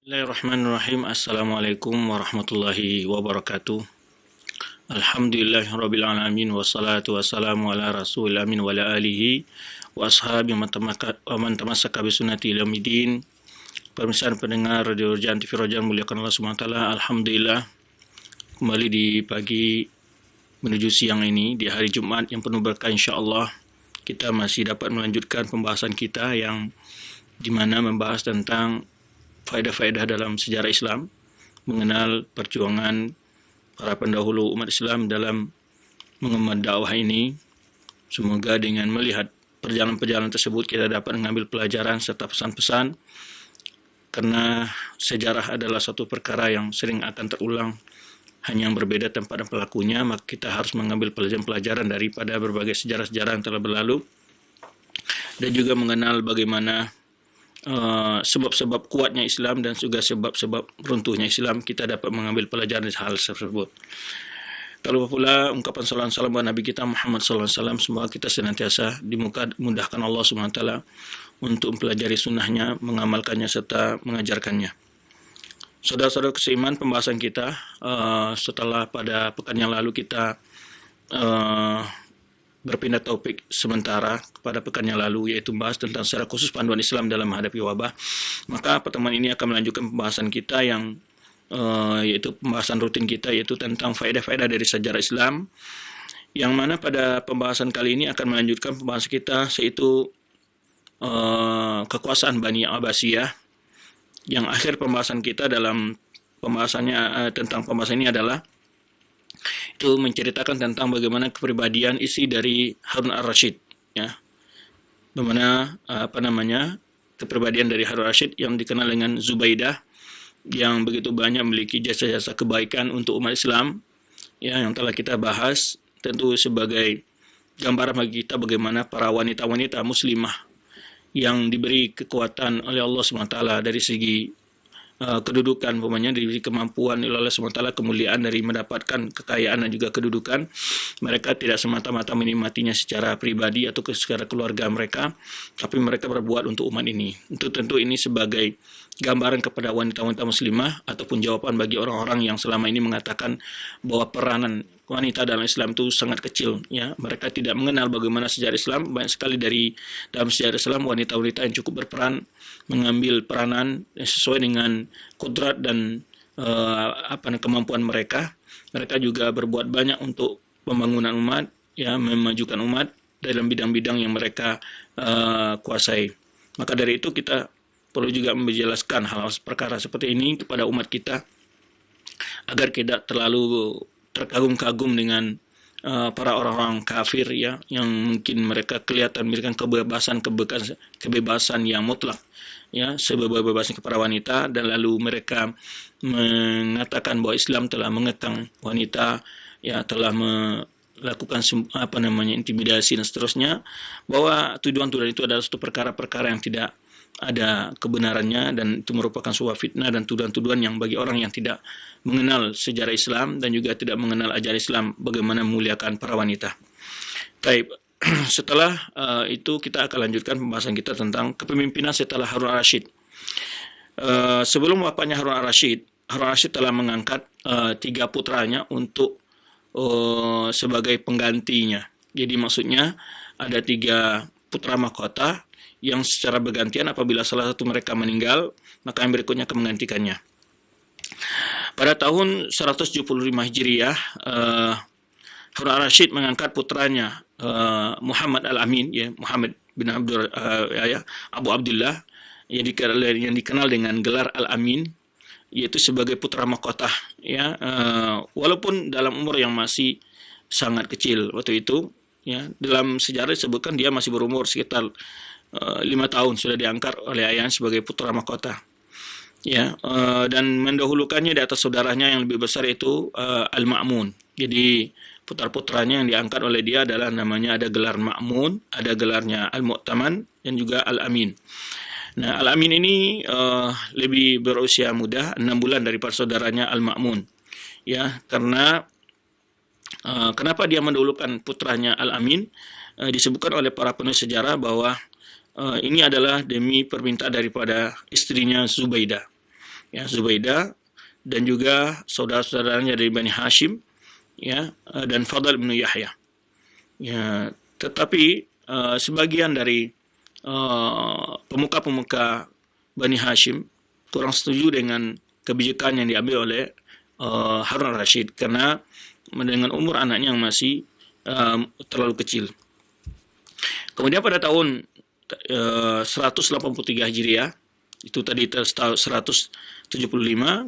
Bismillahirrahmanirrahim. Assalamualaikum warahmatullahi wabarakatuh. Alhamdulillahirabbil alamin wassalatu wassalamu ala rasulil amin wa ala alihi wa ashabi man tamassaka bi sunnati ila yaumil. Pemirsa dan pendengar Radio Rojan TV Rojan, muliakan Allah Subhanahu wa taala. Alhamdulillah, kembali di pagi menuju siang ini di hari Jumat yang penuh berkah, insyaallah kita masih dapat melanjutkan pembahasan kita yang dimana membahas tentang faedah-faedah dalam sejarah Islam, mengenal perjuangan para pendahulu umat Islam dalam mengemban dakwah ini. Semoga dengan melihat perjalanan-perjalanan tersebut kita dapat mengambil pelajaran serta pesan-pesan, karena sejarah adalah suatu perkara yang sering akan terulang, hanya yang berbeda tempat dan pelakunya. Maka kita harus mengambil pelajaran-pelajaran daripada berbagai sejarah-sejarah yang telah berlalu, dan juga mengenal bagaimana sebab-sebab kuatnya Islam dan juga sebab-sebab runtuhnya Islam. Kita dapat mengambil pelajaran dari hal tersebut. Kalau pula ucapan salam buat Nabi kita Muhammad SAW, semoga kita senantiasa dimudahkan Allah SWT untuk mempelajari sunnahnya, mengamalkannya serta mengajarkannya. Saudara-saudara seiman, pembahasan kita setelah pada pekan yang lalu kita berpindah topik sementara kepada pekan yang lalu, yaitu membahas tentang secara khusus panduan Islam dalam menghadapi wabah. Maka pertemuan ini akan melanjutkan pembahasan kita yang yaitu pembahasan rutin kita, yaitu tentang faedah-faedah dari sejarah Islam, yang mana pada pembahasan kali ini akan melanjutkan pembahasan kita, yaitu kekuasaan Bani Abbasiyah, yang akhir pembahasan kita dalam pembahasannya tentang pembahasan ini adalah itu menceritakan tentang bagaimana kepribadian isi dari Harun al-Rashid, ya, bagaimana kepribadian dari Harun al-Rashid yang dikenal dengan Zubaidah, yang begitu banyak memiliki jasa-jasa kebaikan untuk umat Islam, ya, yang telah kita bahas, tentu sebagai gambaran bagi kita bagaimana para wanita-wanita muslimah yang diberi kekuatan oleh Allah SWT dari segi kedudukan, dari kemampuan oleh Allah SWT, kemuliaan dari mendapatkan kekayaan dan juga kedudukan. Mereka tidak semata-mata menikmatinya secara pribadi atau secara keluarga mereka, tapi mereka berbuat untuk umat ini. Tentu ini sebagai gambaran kepada wanita-wanita muslimah, ataupun jawaban bagi orang-orang yang selama ini mengatakan bahwa peranan wanita dalam Islam itu sangat kecil, ya. Mereka tidak mengenal bagaimana sejarah Islam. Banyak sekali dari dalam sejarah Islam wanita-wanita yang cukup berperan, mengambil peranan sesuai dengan kodrat dan kemampuan mereka. Mereka juga berbuat banyak untuk pembangunan umat, ya, memajukan umat dalam bidang-bidang yang mereka kuasai. Maka dari itu kita perlu juga menjelaskan hal-hal perkara seperti ini kepada umat kita, agar tidak terlalu terkagum-kagum dengan para orang-orang kafir, ya, yang mungkin mereka kelihatan memberikan kebebasan yang mutlak, ya, sebebas-bebasnya kepada wanita, dan lalu mereka mengatakan bahwa Islam telah mengekang wanita, ya, telah melakukan intimidasi dan seterusnya, bahwa tuduhan-tuduhan itu adalah suatu perkara-perkara yang tidak ada kebenarannya, dan itu merupakan sebuah fitnah dan tuduhan-tuduhan yang bagi orang yang tidak mengenal sejarah Islam dan juga tidak mengenal ajaran Islam bagaimana memuliakan para wanita. Baik, setelah itu kita akan lanjutkan pembahasan kita tentang kepemimpinan setelah Harun al-Rashid. Sebelum wafatnya Harun al-Rashid, telah mengangkat 3 putranya untuk sebagai penggantinya. Jadi maksudnya ada 3 putra mahkota yang secara bergantian, apabila salah satu mereka meninggal, maka yang berikutnya akan menggantikannya. Pada tahun 175 Hijriah, Harun al-Rashid mengangkat putranya Muhammad al-Amin, ya, Muhammad bin Abu Abdullah, yang dikenal dengan gelar al-Amin, yaitu sebagai putra mahkota, ya, walaupun dalam umur yang masih sangat kecil waktu itu, ya. Dalam sejarah disebutkan dia masih berumur sekitar 5 tahun sudah diangkat oleh ayahnya sebagai putra mahkota, ya, dan mendahulukannya di atas saudaranya yang lebih besar, itu Al-Ma'mun. Jadi putra-putranya yang diangkat oleh dia adalah namanya, ada gelar Ma'mun, ada gelarnya Al-Mu'taman, dan juga Al-Amin. Nah, Al-Amin ini lebih berusia muda, 6 bulan daripada saudaranya Al-Ma'mun, ya. Karena kenapa dia mendahulukan putranya Al-Amin? Disebutkan oleh para penulis sejarah bahwa ini adalah demi permintaan daripada istrinya Zubaidah. ya, Zubaidah, dan juga saudara-saudaranya dari Bani Hashim, ya, dan Fadl bin Yahya. Ya, tetapi sebagian dari pemuka-pemuka Bani Hashim kurang setuju dengan kebijakan yang diambil oleh Harun al-Rashid karena dengan umur anaknya yang masih terlalu kecil. Kemudian pada tahun 183 Hijriah, itu tadi 175,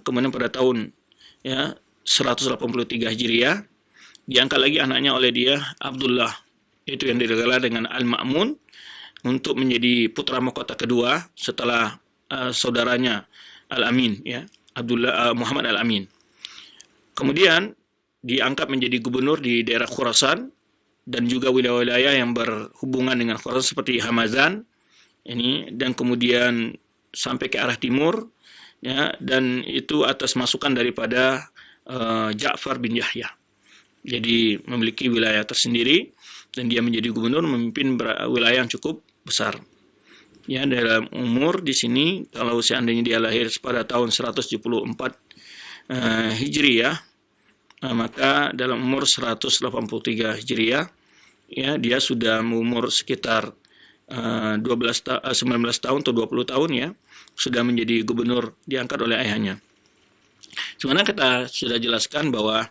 kemudian pada tahun, ya, 183 Hijriah diangkat lagi anaknya oleh dia, Abdullah, itu yang digelar dengan Al-Ma'mun, untuk menjadi putra mahkota kedua setelah saudaranya Al-Amin, ya, Muhammad Al-Amin. Kemudian diangkat menjadi gubernur di daerah Khurasan dan juga wilayah-wilayah yang berhubungan dengan Khurasan seperti Hamazan ini, dan kemudian sampai ke arah timur, ya, dan itu atas masukan daripada Ja'far bin Yahya. Jadi memiliki wilayah tersendiri dan dia menjadi gubernur, memimpin wilayah yang cukup besar. Ya, dalam umur di sini kalau seandainya dia lahir pada tahun 174 Hijriah, maka dalam umur 183 Hijriah, ya, dia sudah umur sekitar 19 tahun atau 20 tahun, ya, sudah menjadi gubernur, diangkat oleh ayahnya. Sebenarnya kita sudah jelaskan bahwa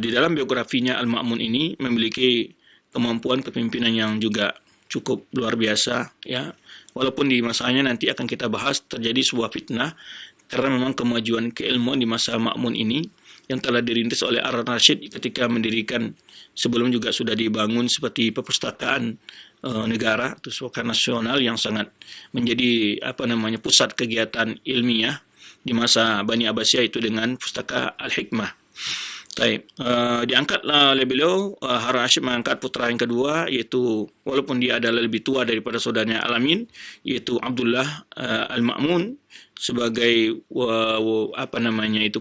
di dalam biografinya Al-Ma'mun ini memiliki kemampuan kepemimpinan yang juga cukup luar biasa, ya. Walaupun di masanya nanti akan kita bahas terjadi sebuah fitnah karena memang kemajuan keilmuan di masa Ma'mun ini yang telah dirintis oleh Harun al-Rashid ketika mendirikan, sebelum juga sudah dibangun seperti perpustakaan negara atau perpustakaan nasional yang sangat menjadi pusat kegiatan ilmiah di masa Bani Abbasiyah, itu dengan pustaka Al-Hikmah. Diangkatlah oleh beliau, Harun al-Rashid mengangkat putra yang kedua, yaitu walaupun dia adalah lebih tua daripada saudaranya Al-Amin, yaitu Abdullah Al-Ma'mun, sebagai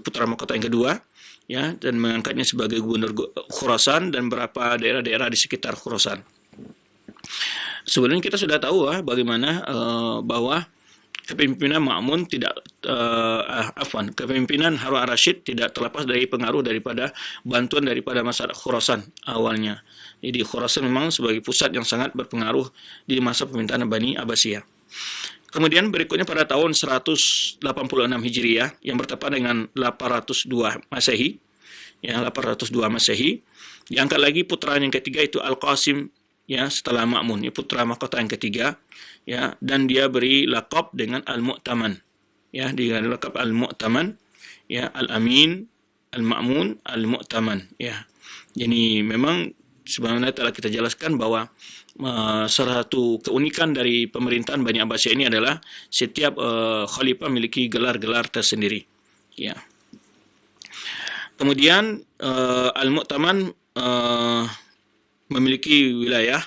putra mahkota yang kedua, ya, dan mengangkatnya sebagai gubernur Khurasan dan beberapa daerah-daerah di sekitar Khurasan. Sebenarnya kita sudah tahu bagaimana bahwa kepemimpinan Ma'mun kepemimpinan Harun al-Rashid tidak terlepas dari pengaruh daripada bantuan daripada masyarakat Khurasan awalnya. Jadi Khurasan memang sebagai pusat yang sangat berpengaruh di masa pemerintahan Bani Abbasiyah. Kemudian berikutnya pada tahun 186 Hijriah yang bertepatan dengan 802 Masehi, ya, 802 Masehi, diangkat lagi putra yang ketiga, itu Al-Qasim, ya, setelah Ma'mun, ya, putra mahkota yang ketiga, ya, dan dia beri lakab dengan Al-Mu'taman, ya, dengan lakab Al-Mu'taman, ya, Al-Amin, Al-Ma'mun, Al-Mu'taman, ya. Jadi memang sebenarnya telah kita jelaskan bahwa salah satu keunikan dari pemerintahan Bani Abbasiyah ini adalah setiap khalifah memiliki gelar-gelar tersendiri, ya. Kemudian Al-Mu'taman memiliki wilayah,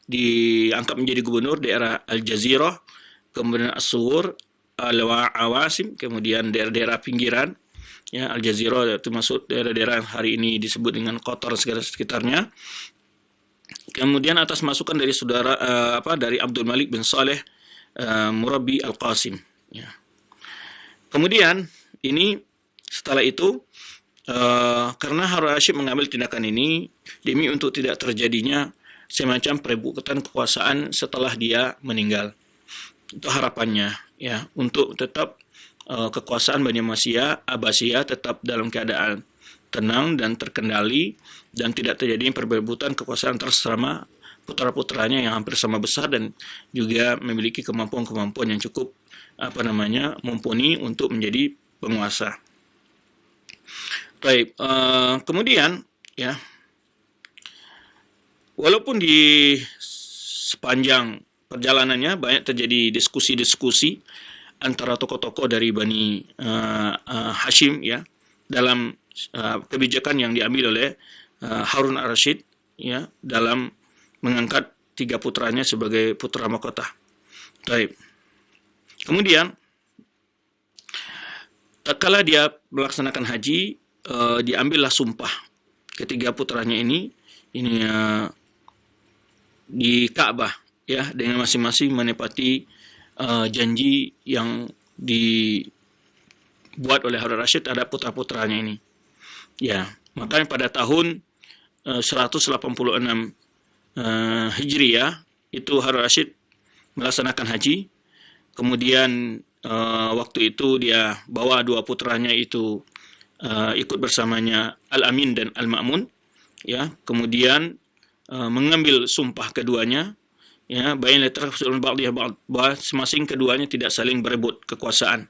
diangkat menjadi gubernur daerah Al-Jazirah, kemudian As-Sughur, Al-Awasim, kemudian daerah-daerah pinggiran, ya, Al-Jazirah itu maksud daerah-daerah yang hari ini disebut dengan Qatar segala sekitarnya. Kemudian atas masukan dari dari Abdul Malik bin Saleh Murabbi Al-Qasim, ya. Kemudian ini setelah itu karena Harun al-Rashid mengambil tindakan ini demi untuk tidak terjadinya semacam perebutan kekuasaan setelah dia meninggal. Itu harapannya, ya, untuk tetap kekuasaan Bani Abbasiyah tetap dalam keadaan tenang dan terkendali, dan tidak terjadi perebutan kekuasaan antara sesama putra-putranya yang hampir sama besar dan juga memiliki kemampuan-kemampuan yang cukup mumpuni untuk menjadi penguasa. Baik, kemudian, ya, walaupun di sepanjang perjalanannya banyak terjadi diskusi-diskusi antara tokoh-tokoh dari Bani Hashim, ya, dalam kebijakan yang diambil oleh Harun al-Rashid, ya, dalam mengangkat 3 putranya sebagai putra mahkota. Baik. Kemudian tatkala dia melaksanakan haji, diambillah sumpah ketiga putranya ini di Ka'bah, ya, dengan masing-masing menepati janji yang dibuat oleh Harun Rashid terhadap putra-putranya ini. Ya, makanya pada tahun 186 Hijriyah itu Harun Rashid melaksanakan haji. Kemudian waktu itu dia bawa dua putranya itu ikut bersamanya Al-Amin dan Al-Ma'mun, ya. Kemudian mengambil sumpah keduanya, ya, bayan latarafsul ba'dihah bahwa masing keduanya tidak saling berebut kekuasaan.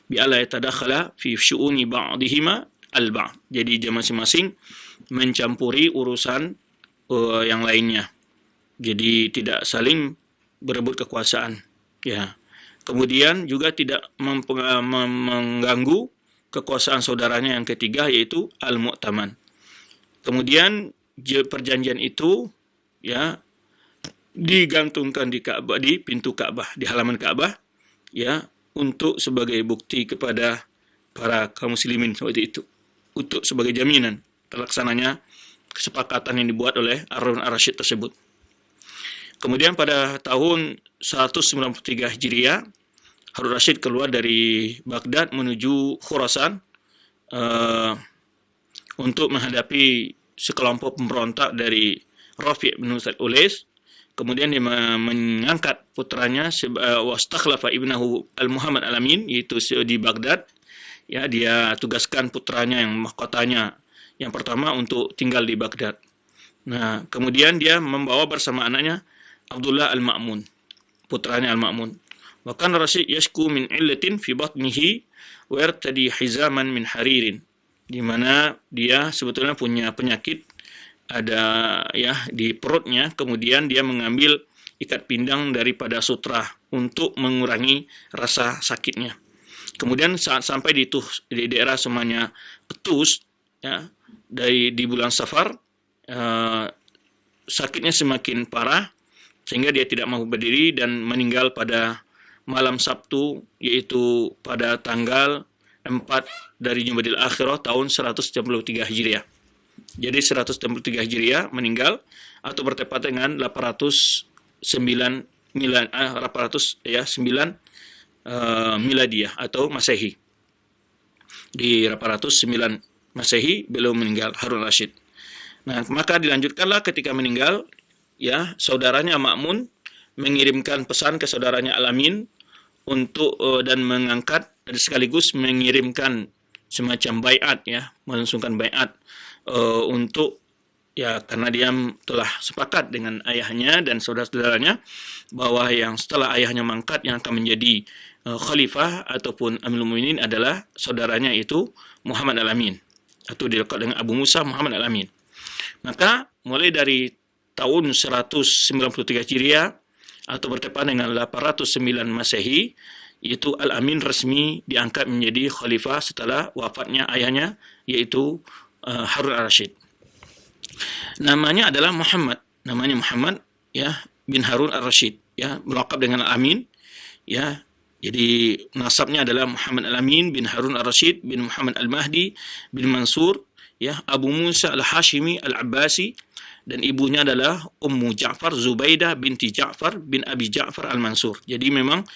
Bi alla yatadakhala fi syu'uni ba'dihima al-ba'd. Jadi dia masing-masing mencampuri urusan yang lainnya. Jadi tidak saling berebut kekuasaan, ya. Kemudian juga tidak mengganggu kekuasaan saudaranya yang ketiga, yaitu Al-Mu'taman. Kemudian perjanjian itu, ya, digantungkan di Ka'bah, di pintu Ka'bah, di halaman Ka'bah, ya, untuk sebagai bukti kepada para kaum muslimin seperti itu, untuk sebagai jaminan terlaksananya kesepakatan yang dibuat oleh Harun ar-Rasyid tersebut. Kemudian pada tahun 193 Hijriah, Harun Rashid keluar dari Baghdad menuju Khurasan untuk menghadapi sekelompok pemberontak dari Rafi' bin Ulais. Kemudian dia mengangkat putranya wastakhlafa ibnahu Al-Muhammad Al-Amin, yaitu di Baghdad. Ya, dia tugaskan putranya yang mahkotanya yang pertama untuk tinggal di Baghdad. Nah, kemudian dia membawa bersama anaknya Abdullah Al-Ma'mun, putranya Al-Ma'mun. Wa kana Rashid yashku min illatin fi batnihi wa yartadi hizaman min haririn. Di mana dia sebetulnya punya penyakit ada, ya, di perutnya, kemudian dia mengambil ikat pinggang daripada sutra untuk mengurangi rasa sakitnya. Kemudian saat sampai di daerah semanya Tus, ya, di bulan Safar, sakitnya semakin parah sehingga dia tidak mampu berdiri dan meninggal pada malam Sabtu, yaitu pada tanggal 4 dari Jumadil Akhirah tahun 133 Hijriah. Jadi 133 Hijriah meninggal atau bertepatan dengan 809 Miladiyah atau Masehi. Di 809 Masehi beliau meninggal, Harun Rashid. Nah, maka dilanjutkanlah ketika meninggal, ya, saudaranya Ma'mun mengirimkan pesan ke saudaranya Al-Amin untuk dan mengangkat dan sekaligus mengirimkan semacam baiat, ya, melangsungkan baiat untuk, ya, karena dia telah sepakat dengan ayahnya dan saudara-saudaranya bahwa yang setelah ayahnya mangkat yang akan menjadi khalifah ataupun Amirul Mukminin adalah saudaranya, itu Muhammad Al-Amin, atau dilengkap dengan Abu Musa Muhammad Al-Amin. Maka mulai dari tahun 193 Hijriah atau bertepatan dengan 809 Masehi, yaitu Al-Amin resmi diangkat menjadi khalifah setelah wafatnya ayahnya, yaitu Harun ar-Rasyid. Namanya adalah Muhammad, ya, bin Harun ar-Rasyid, ya, melengkap dengan Al-Amin, ya. Jadi nasabnya adalah Muhammad Al-Amin bin Harun ar-Rasyid bin Muhammad Al-Mahdi bin Mansur, ya, Abu Musa Al-Hashimi Al-Abbasi, dan ibunya adalah Ummu Ja'far Zubaidah binti Ja'far bin Abi Ja'far Al-Mansur. Jadi memang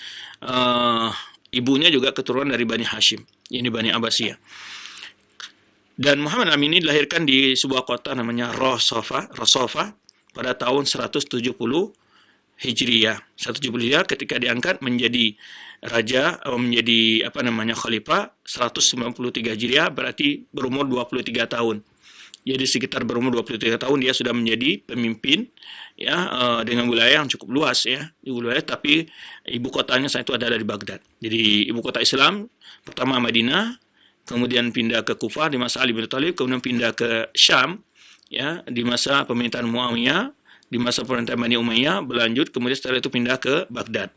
ibunya juga keturunan dari Bani Hashim, ini Bani Abbasiyah. Dan Muhammad Al-Amin ini dilahirkan di sebuah kota namanya Rasofa pada tahun 170 Hijriah. 170 Hijriah ketika diangkat menjadi raja, menjadi khalifah. 193 Hijriah berarti berumur 23 tahun. Jadi sekitar berumur 23 tahun dia sudah menjadi pemimpin, ya, dengan wilayah yang cukup luas, ya, di wilayah, tapi ibu kotanya saat itu ada di Baghdad. Jadi ibu kota Islam pertama Madinah, kemudian pindah ke Kufah di masa Ali bin Thalib, kemudian pindah ke Syam, ya, di masa pemerintahan Muawiyah, di masa pemerintahan Bani Umayyah berlanjut, kemudian setelah itu pindah ke Baghdad.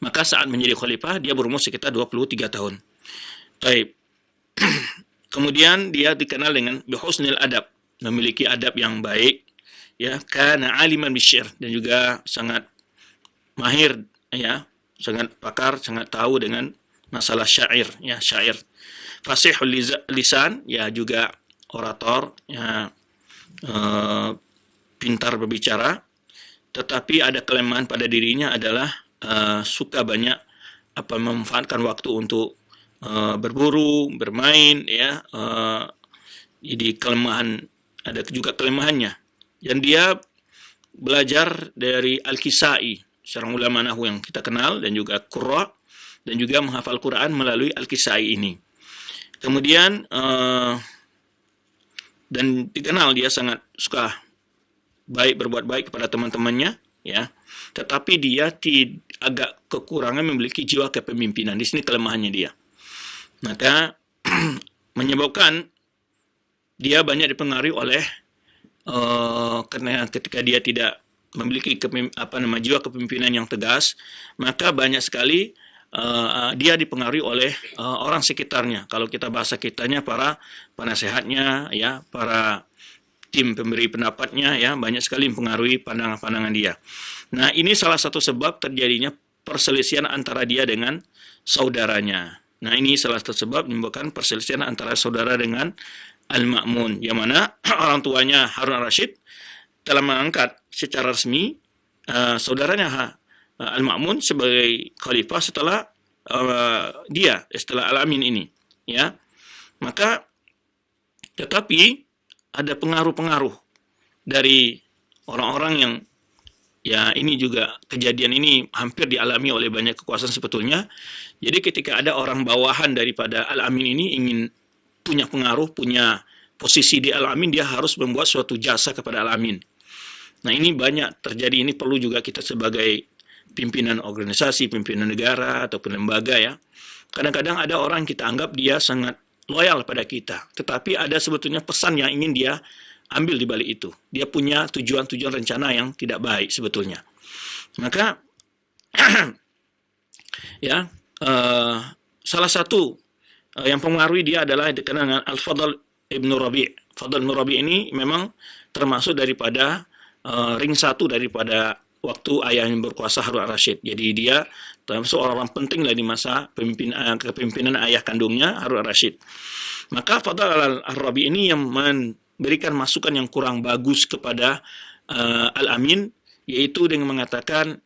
Maka saat menjadi khalifah dia berumur sekitar 23 tahun. Baik. Kemudian dia dikenal dengan bihusnil adab, memiliki adab yang baik, ya, kana aliman bisyir, dan juga sangat mahir, ya, sangat pakar, sangat tahu dengan masalah syair, ya, syair. Fasihul lisan, ya, juga orator, ya, pintar berbicara, tetapi ada kelemahan pada dirinya adalah suka banyak memanfaatkan waktu untuk berburu, bermain, ya. Jadi ada juga kelemahannya. Dan dia belajar dari Al-Kisai, seorang ulama nahwu yang kita kenal, dan juga Qurra, dan juga menghafal Quran melalui Al-Kisai ini. Kemudian dan dikenal dia sangat suka berbuat baik kepada teman-temannya, ya. Tetapi dia agak kekurangan memiliki jiwa kepemimpinan. Di sini kelemahannya dia. Maka menyebabkan dia banyak dipengaruhi oleh karena ketika dia tidak memiliki jiwa kepemimpinan yang tegas, maka banyak sekali dia dipengaruhi oleh orang sekitarnya. Kalau kita bahasa kitanya, para penasehatnya, ya, para tim pemberi pendapatnya, ya, banyak sekali mempengaruhi pandangan-pandangan dia. Nah, ini salah satu sebab terjadinya perselisihan antara dia dengan saudaranya. Nah, ini salah satu sebab menyebabkan perselisihan antara saudara dengan Al-Ma'mun, yang mana orang tuanya Harun al-Rashid telah mengangkat secara resmi saudaranya Al-Ma'mun sebagai khalifah setelah setelah Al-Amin ini, ya. Maka tetapi ada pengaruh-pengaruh dari orang-orang yang, ya, ini juga kejadian ini hampir dialami oleh banyak kekuasaan sebetulnya. Jadi ketika ada orang bawahan daripada Al-Amin ini ingin punya pengaruh, punya posisi di Al-Amin, dia harus membuat suatu jasa kepada Al-Amin. Nah, ini banyak terjadi. Ini perlu juga kita sebagai pimpinan organisasi, pimpinan negara, ataupun lembaga, ya. Kadang-kadang ada orang kita anggap dia sangat loyal pada kita, tetapi ada sebetulnya pesan yang ingin dia ambil di balik itu. Dia punya tujuan-tujuan rencana yang tidak baik sebetulnya. Maka, ya, salah satu yang mempengaruhi dia adalah dikenal dengan Al-Fadl Ibn Rabi'. Fadl Ibn Rabi' ini memang termasuk daripada ring satu daripada waktu ayahnya berkuasa Harun al-Rashid. Jadi dia termasuk orang-orang penting di masa kepemimpinan ayah kandungnya Harun al-Rashid. Maka Fadl al-Rabi' ini yang memberikan masukan yang kurang bagus kepada Al-Amin, yaitu dengan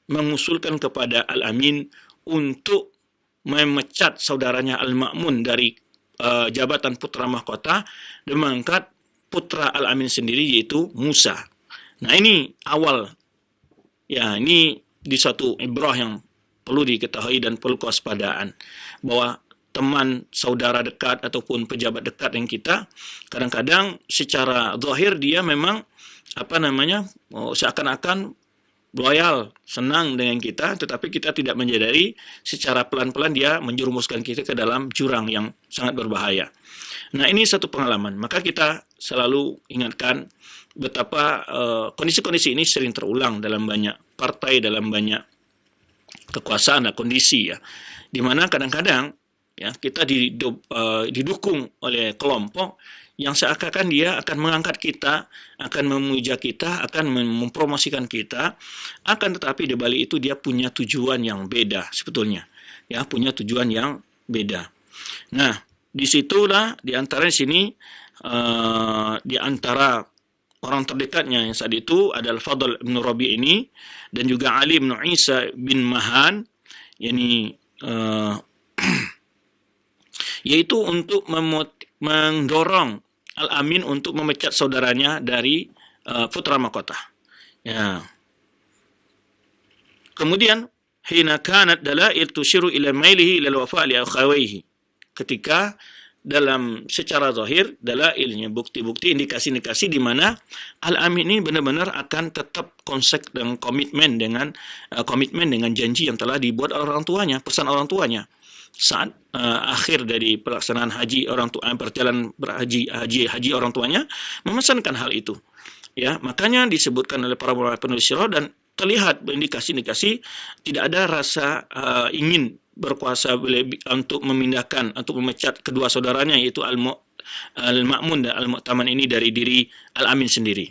mengusulkan kepada Al-Amin untuk memecat saudaranya Al-Ma'mun dari jabatan putra mahkota dan mengangkat putra Al-Amin sendiri, yaitu Musa. Nah, ini awal, ya, ini di suatu ibrah yang perlu diketahui dan perlu kewaspadaan, bahwa teman, saudara dekat ataupun pejabat dekat yang kita, kadang-kadang secara zahir dia memang seakan-akan loyal, senang dengan kita, tetapi kita tidak menyadari secara pelan-pelan dia menjerumuskan kita ke dalam jurang yang sangat berbahaya. Nah, ini satu pengalaman. Maka kita selalu ingatkan betapa kondisi-kondisi ini sering terulang dalam banyak partai, dalam banyak kekuasaan dan kondisi, ya, di mana kadang-kadang, ya, kita didukung oleh kelompok yang seakan-akan dia akan mengangkat kita, akan memuja kita, akan mempromosikan kita, akan tetapi di balik itu dia punya tujuan yang beda sebetulnya, ya, punya tujuan yang beda. Nah, disitulah di antara sini di antara orang terdekatnya yang saat itu adalah Fadl bin Rabi' ini dan juga Ali bin Isa bin Mahan, yakni yaitu untuk mendorong Al-Amin untuk memecat saudaranya dari putra mahkota. Ya. Kemudian, hina kanat dalail tushiru ila mailihi ila al-wafa' li akhawayhi. Ketika dalam secara zahir dalailnya, bukti-bukti, indikasi-indikasi di mana Al-Amin ini benar-benar akan tetap konsek dan komitmen dengan janji yang telah dibuat orang tuanya, pesan orang tuanya. Saat akhir dari pelaksanaan haji perjalanan haji orang tuanya memesankan hal itu, ya. Makanya disebutkan oleh para penulis sirah dan terlihat indikasi-indikasi tidak ada rasa ingin berkuasa untuk memindahkan, untuk memecat kedua saudaranya, yaitu Al-Ma'mun dan Al-Mu'taman ini dari diri Al-Amin sendiri.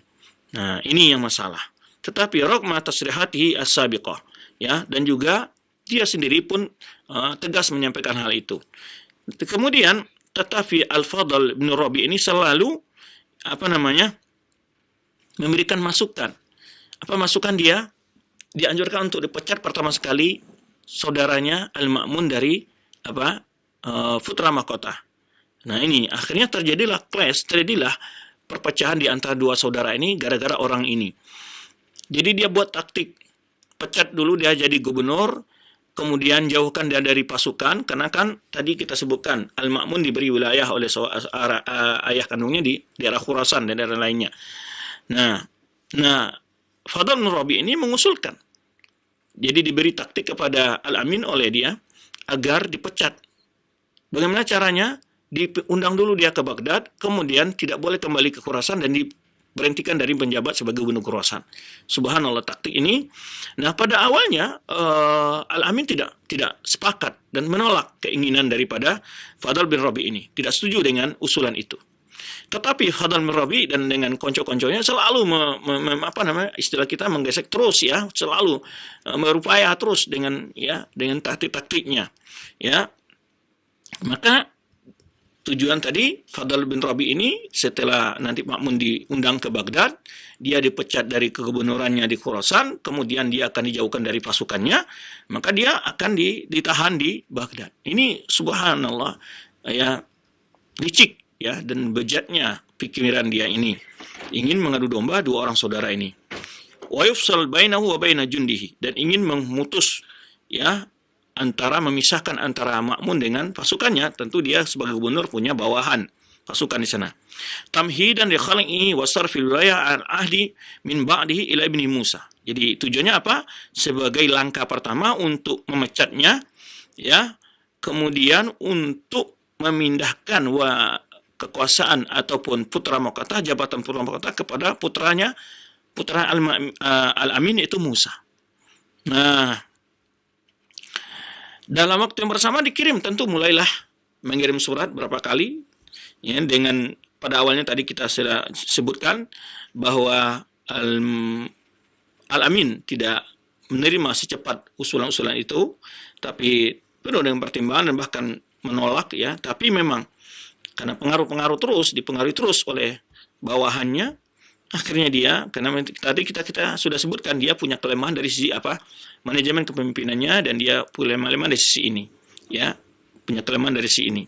Nah, ini yang masalah. Tetapi raqma tasrihatihi as-sabiqah, ya, dan juga dia sendiri pun tegas menyampaikan hal itu. Kemudian, tetapi Al-Fadl bin Rabi' ini selalu memberikan masukan. Apa masukan dia? Dianjurkan untuk dipecat pertama sekali saudaranya Al-Ma'mun dari apa? Putra mahkota. Nah, ini akhirnya terjadilah clash, terjadilah perpecahan di antara dua saudara ini gara-gara orang ini. Jadi dia buat taktik, pecat dulu dia jadi gubernur, kemudian jauhkan dia dari pasukan, karena kan tadi kita sebutkan Al-Ma'mun diberi wilayah oleh ayah kandungnya di daerah Khurasan dan daerah lainnya. Nah, Fadl bin Rabi ini mengusulkan, jadi diberi taktik kepada Al-Amin oleh dia agar dipecat. Bagaimana caranya? Diundang dulu dia ke Baghdad, kemudian tidak boleh kembali ke Khurasan dan diberhentikan dari penjabat sebagai gubernur Khurasan. Subhanallah taktik ini. Nah, pada awalnya Al-Amin tidak sepakat dan menolak keinginan daripada Fadl bin Rabi ini. Tidak setuju dengan usulan itu. Tetapi Fadl bin Rabi dan dengan konco-konconya selalu istilah kita menggesek terus ya, selalu berupaya terus dengan taktik-taktiknya. Ya. Maka tujuan tadi Fadl bin Rabi ini setelah nanti Ma'mun diundang ke Baghdad, dia dipecat dari kegubernurannya di Khurasan, kemudian dia akan dijauhkan dari pasukannya, maka dia akan ditahan di Baghdad. Ini subhanallah ya, licik ya dan bejatnya pikiran dia ini. Ingin mengadu domba dua orang saudara ini. Wa yufsal bainahu wa baina jundihi, dan ingin memutus ya memisahkan antara Ma'mun dengan pasukannya. Tentu dia sebagai gubernur punya bawahan pasukan di sana. Tamhidan li khalqihi wa sarfil wilayah al-ahdi min ba'dihi ila ibni Musa. Jadi tujuannya apa? Sebagai langkah pertama untuk memecatnya ya, kemudian untuk memindahkan kekuasaan ataupun putra mahkota, jabatan putra mahkota kepada putra Al-Amin yaitu Musa. Nah, dalam waktu yang bersama dikirim, tentu mulailah mengirim surat berapa kali ya, dengan pada awalnya tadi kita sudah sebutkan bahwa Al-Amin tidak menerima secepat usulan-usulan itu, tapi penuh dengan pertimbangan dan bahkan menolak ya. Tapi memang karena pengaruh-pengaruh dipengaruhi terus oleh bawahannya, akhirnya dia, karena tadi kita sudah sebutkan dia punya kelemahan dari sisi manajemen kepemimpinannya, dan dia punya kelemahan dari sisi ini ya, punya kelemahan dari sisi ini.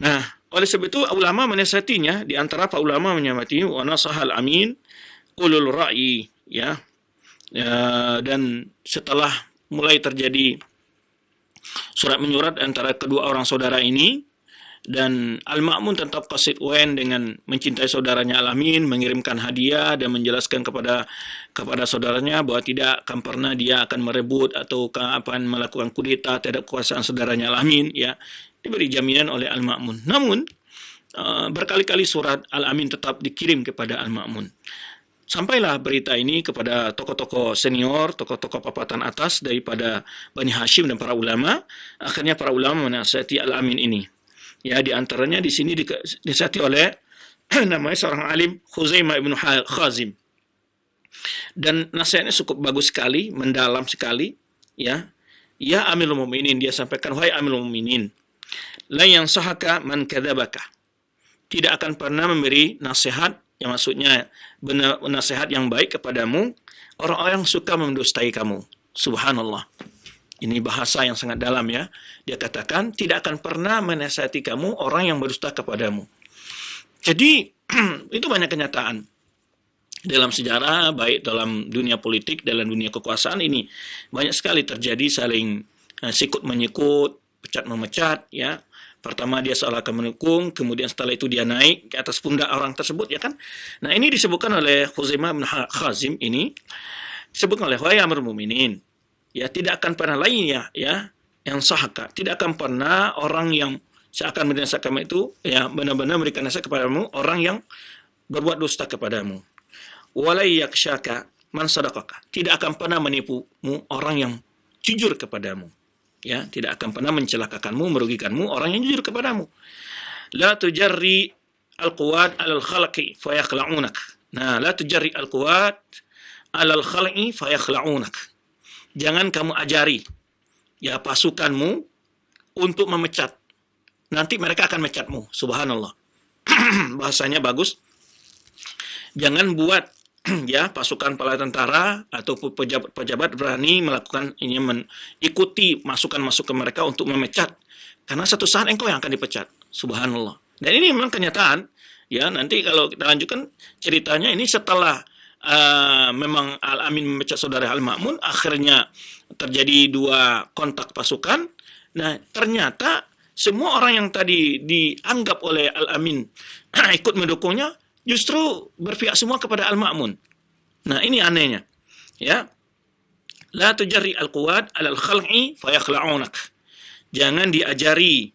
Nah, oleh sebab itu ulama menasihatinya, di antara para ulama menyamati wa nasahal amin ulul ra'yi ya, dan setelah mulai terjadi surat menyurat antara kedua orang saudara ini, dan Al-Ma'mun tetap konsekuen dengan mencintai saudaranya Al-Amin, mengirimkan hadiah dan menjelaskan kepada saudaranya bahwa tidak akan pernah dia akan merebut atau akan melakukan kudeta terhadap kekuasaan saudaranya Al-Amin ya, diberi jaminan oleh Al-Ma'mun. Namun berkali-kali surat Al-Amin tetap dikirim kepada Al-Ma'mun. Sampailah berita ini kepada tokoh-tokoh senior, tokoh-tokoh papatan atas daripada Bani Hashim dan para ulama. Akhirnya para ulama menasihati Al-Amin ini. Ya, di antaranya di sini disihati oleh namanya seorang alim Khuzaimah ibn Khazim. Dan nasihatnya cukup bagus sekali, mendalam sekali, ya. Ya Amirul Mukminin, dia sampaikan, wahai Amirul Mukminin, la yansahaka man kadzabaka. Tidak akan pernah memberi nasihat, yang maksudnya nasihat yang baik kepadamu orang-orang yang suka mendustai kamu. Subhanallah. Ini bahasa yang sangat dalam ya. Dia katakan tidak akan pernah menasihati kamu orang yang berdusta kepadamu. Jadi itu banyak kenyataan dalam sejarah, baik dalam dunia politik, dalam dunia kekuasaan ini banyak sekali terjadi saling sikut menyikut, pecat memecat ya. Pertama dia seolah akan mendukung, kemudian setelah itu dia naik ke atas pundak orang tersebut ya kan. Nah, ini disebutkan oleh Khuzaimah bin Khazim ini, disebutkan oleh wahai Amirul Mukminin, ya tidak akan pernah lainnya ya yang sahaka, tidak akan pernah orang yang seakan bernasihat kamu itu ya benar-benar memberikan nasihat kepadamu orang yang berbuat dusta kepadamu. Walai yakshaka man sadaqaka, tidak akan pernah menipumu orang yang jujur kepadamu. Ya, tidak akan pernah mencelakakanmu, merugikanmu orang yang jujur kepadamu. La tujarri al-quwat 'alal khalqi fayakhla'unak. Nah, la tujarri al-quwat 'alal khalqi fayakhla'unak. Jangan kamu ajari ya pasukanmu untuk memecat. Nanti mereka akan mecatmu. Subhanallah. Bahasanya bagus. Jangan buat ya pasukan bala tentara atau pejabat-pejabat berani melakukan ini, mengikuti masukan-masukan mereka untuk memecat, karena satu saat engkau yang akan dipecat. Subhanallah. Dan ini memang kenyataan. Ya, nanti kalau kita lanjutkan ceritanya, ini setelah memang Al-Amin memecat saudara Al-Ma'mun, akhirnya terjadi dua kontak pasukan. Nah, ternyata semua orang yang tadi dianggap oleh Al-Amin ikut mendukungnya, justru berpihak semua kepada Al-Ma'mun. Nah, ini anehnya. Ya. La tujarri al-quwad alal khal'i fayakhla'unak. Jangan diajari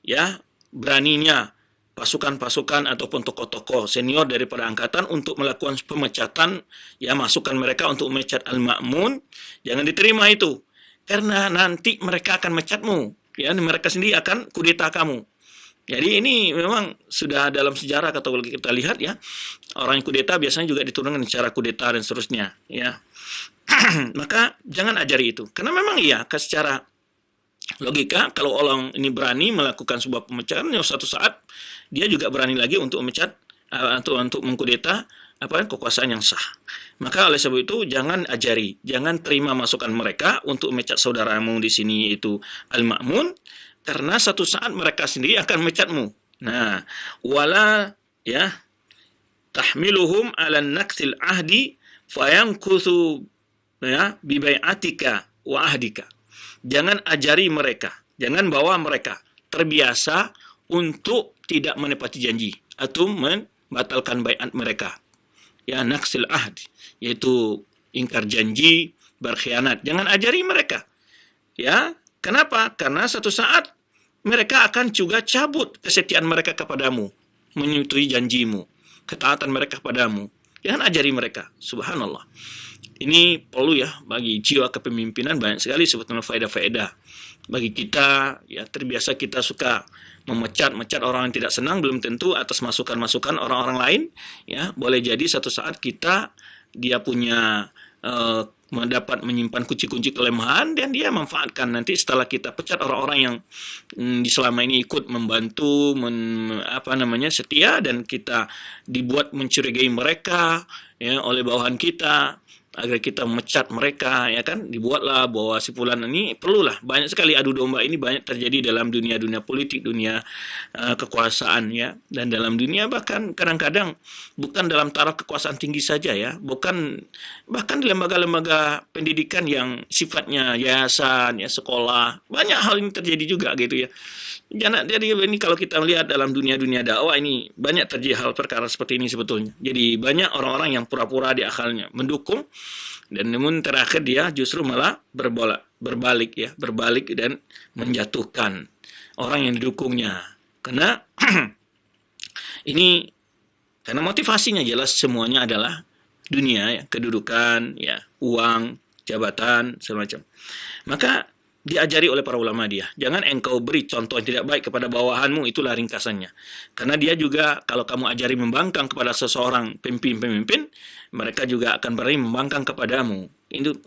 ya beraninya pasukan-pasukan ataupun tokoh-tokoh senior daripada angkatan untuk melakukan pemecatan, ya masukan mereka untuk memecat Al-Ma'mun, jangan diterima itu. Karena nanti mereka akan mecatmu, ya mereka sendiri akan kudeta kamu. Jadi ini memang sudah dalam sejarah kalau kita lihat ya, orang yang kudeta biasanya juga diturunkan secara kudeta dan seterusnya, ya. Maka jangan ajari itu. Karena memang iya, secara logika, kalau orang ini berani melakukan sebuah pemecatan, ya suatu saat dia juga berani lagi untuk memecat untuk mengkudeta kekuasaan yang sah. Maka oleh sebab itu jangan ajari, jangan terima masukan mereka untuk memecat saudaramu di sini itu Al-Ma'mun, karena satu saat mereka sendiri akan memecatmu. Nah, wala ya tahmiluhum ala naksil ahdi fayankuthu ya bibai'atika wa ahdika. Jangan ajari mereka, jangan bawa mereka terbiasa untuk tidak menepati janji atau membatalkan baiat mereka. Ya, naksil ahd, yaitu ingkar janji, berkhianat. Jangan ajari mereka. Ya, kenapa? Karena satu saat mereka akan juga cabut kesetiaan mereka kepadamu, menyetujui janjimu, ketaatan mereka kepadamu. Jangan ajari mereka. Subhanallah. Ini perlu ya, bagi jiwa kepemimpinan banyak sekali sebetulnya faedah-faedah. Bagi kita, ya terbiasa kita suka memecat orang yang tidak senang, belum tentu atas masukan-masukan orang-orang lain. Ya, boleh jadi satu saat dia punya mendapat menyimpan kunci-kunci kelemahan, dan dia manfaatkan nanti setelah kita pecat orang-orang yang selama ini ikut membantu, setia, dan kita dibuat mencurigai mereka ya oleh bawahan kita, agar kita memecat mereka, ya kan, dibuatlah bahwa si fulan ini perlulah. Banyak sekali adu domba ini banyak terjadi dalam dunia politik, dunia kekuasaan ya, dan dalam dunia bahkan kadang-kadang bukan dalam taraf kekuasaan tinggi saja ya, bahkan di lembaga-lembaga pendidikan yang sifatnya yayasan ya, sekolah, banyak hal ini terjadi juga gitu ya. Jadi ini kalau kita melihat dalam dunia dakwah ini banyak terjadi hal perkara seperti ini sebetulnya. Jadi banyak orang-orang yang pura-pura di akalnya mendukung, dan namun terakhir dia justru malah berbalik dan menjatuhkan orang yang didukungnya. Karena karena motivasinya jelas semuanya adalah dunia ya, kedudukan ya, uang, jabatan, semacam. Maka diajari oleh para ulama dia. Jangan engkau beri contoh yang tidak baik kepada bawahanmu, itulah ringkasannya. Karena dia juga, kalau kamu ajari membangkang kepada seseorang pemimpin, mereka juga akan berani membangkang kepadamu.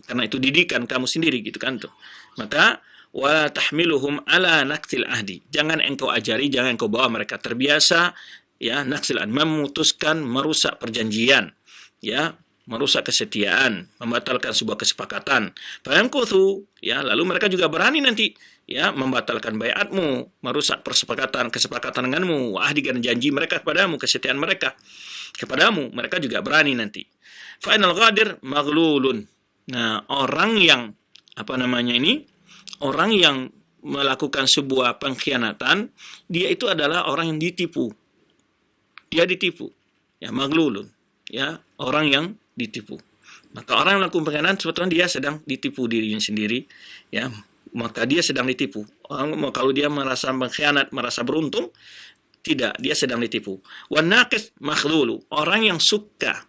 Karena itu didikan kamu sendiri gitu kan tuh. Maka wa tahmiluhum ala naksil ahdi. Jangan engkau ajari, jangan engkau bawa mereka terbiasa ya naksil ahdi, memutuskan, merusak perjanjian. Ya, merusak kesetiaan, membatalkan sebuah kesepakatan. Fayamkuthu, ya, lalu mereka juga berani nanti ya membatalkan baiatmu, merusak kesepakatan denganmu, ahdi dan janji mereka kepadamu, kesetiaan mereka kepadamu, mereka juga berani nanti. Fa'inal ghadir maghlulun. Nah, orang yang orang yang melakukan sebuah pengkhianatan, dia itu adalah orang yang ditipu. Dia ditipu. Ya, maghlulun. Ya, orang yang ditipu. Maka orang yang melakukan pengkhianatan sebetulnya dia sedang ditipu dirinya sendiri, ya. Maka dia sedang ditipu. Kalau dia merasa mengkhianat, merasa beruntung, tidak, dia sedang ditipu. Wan naqis makhlulu, orang yang suka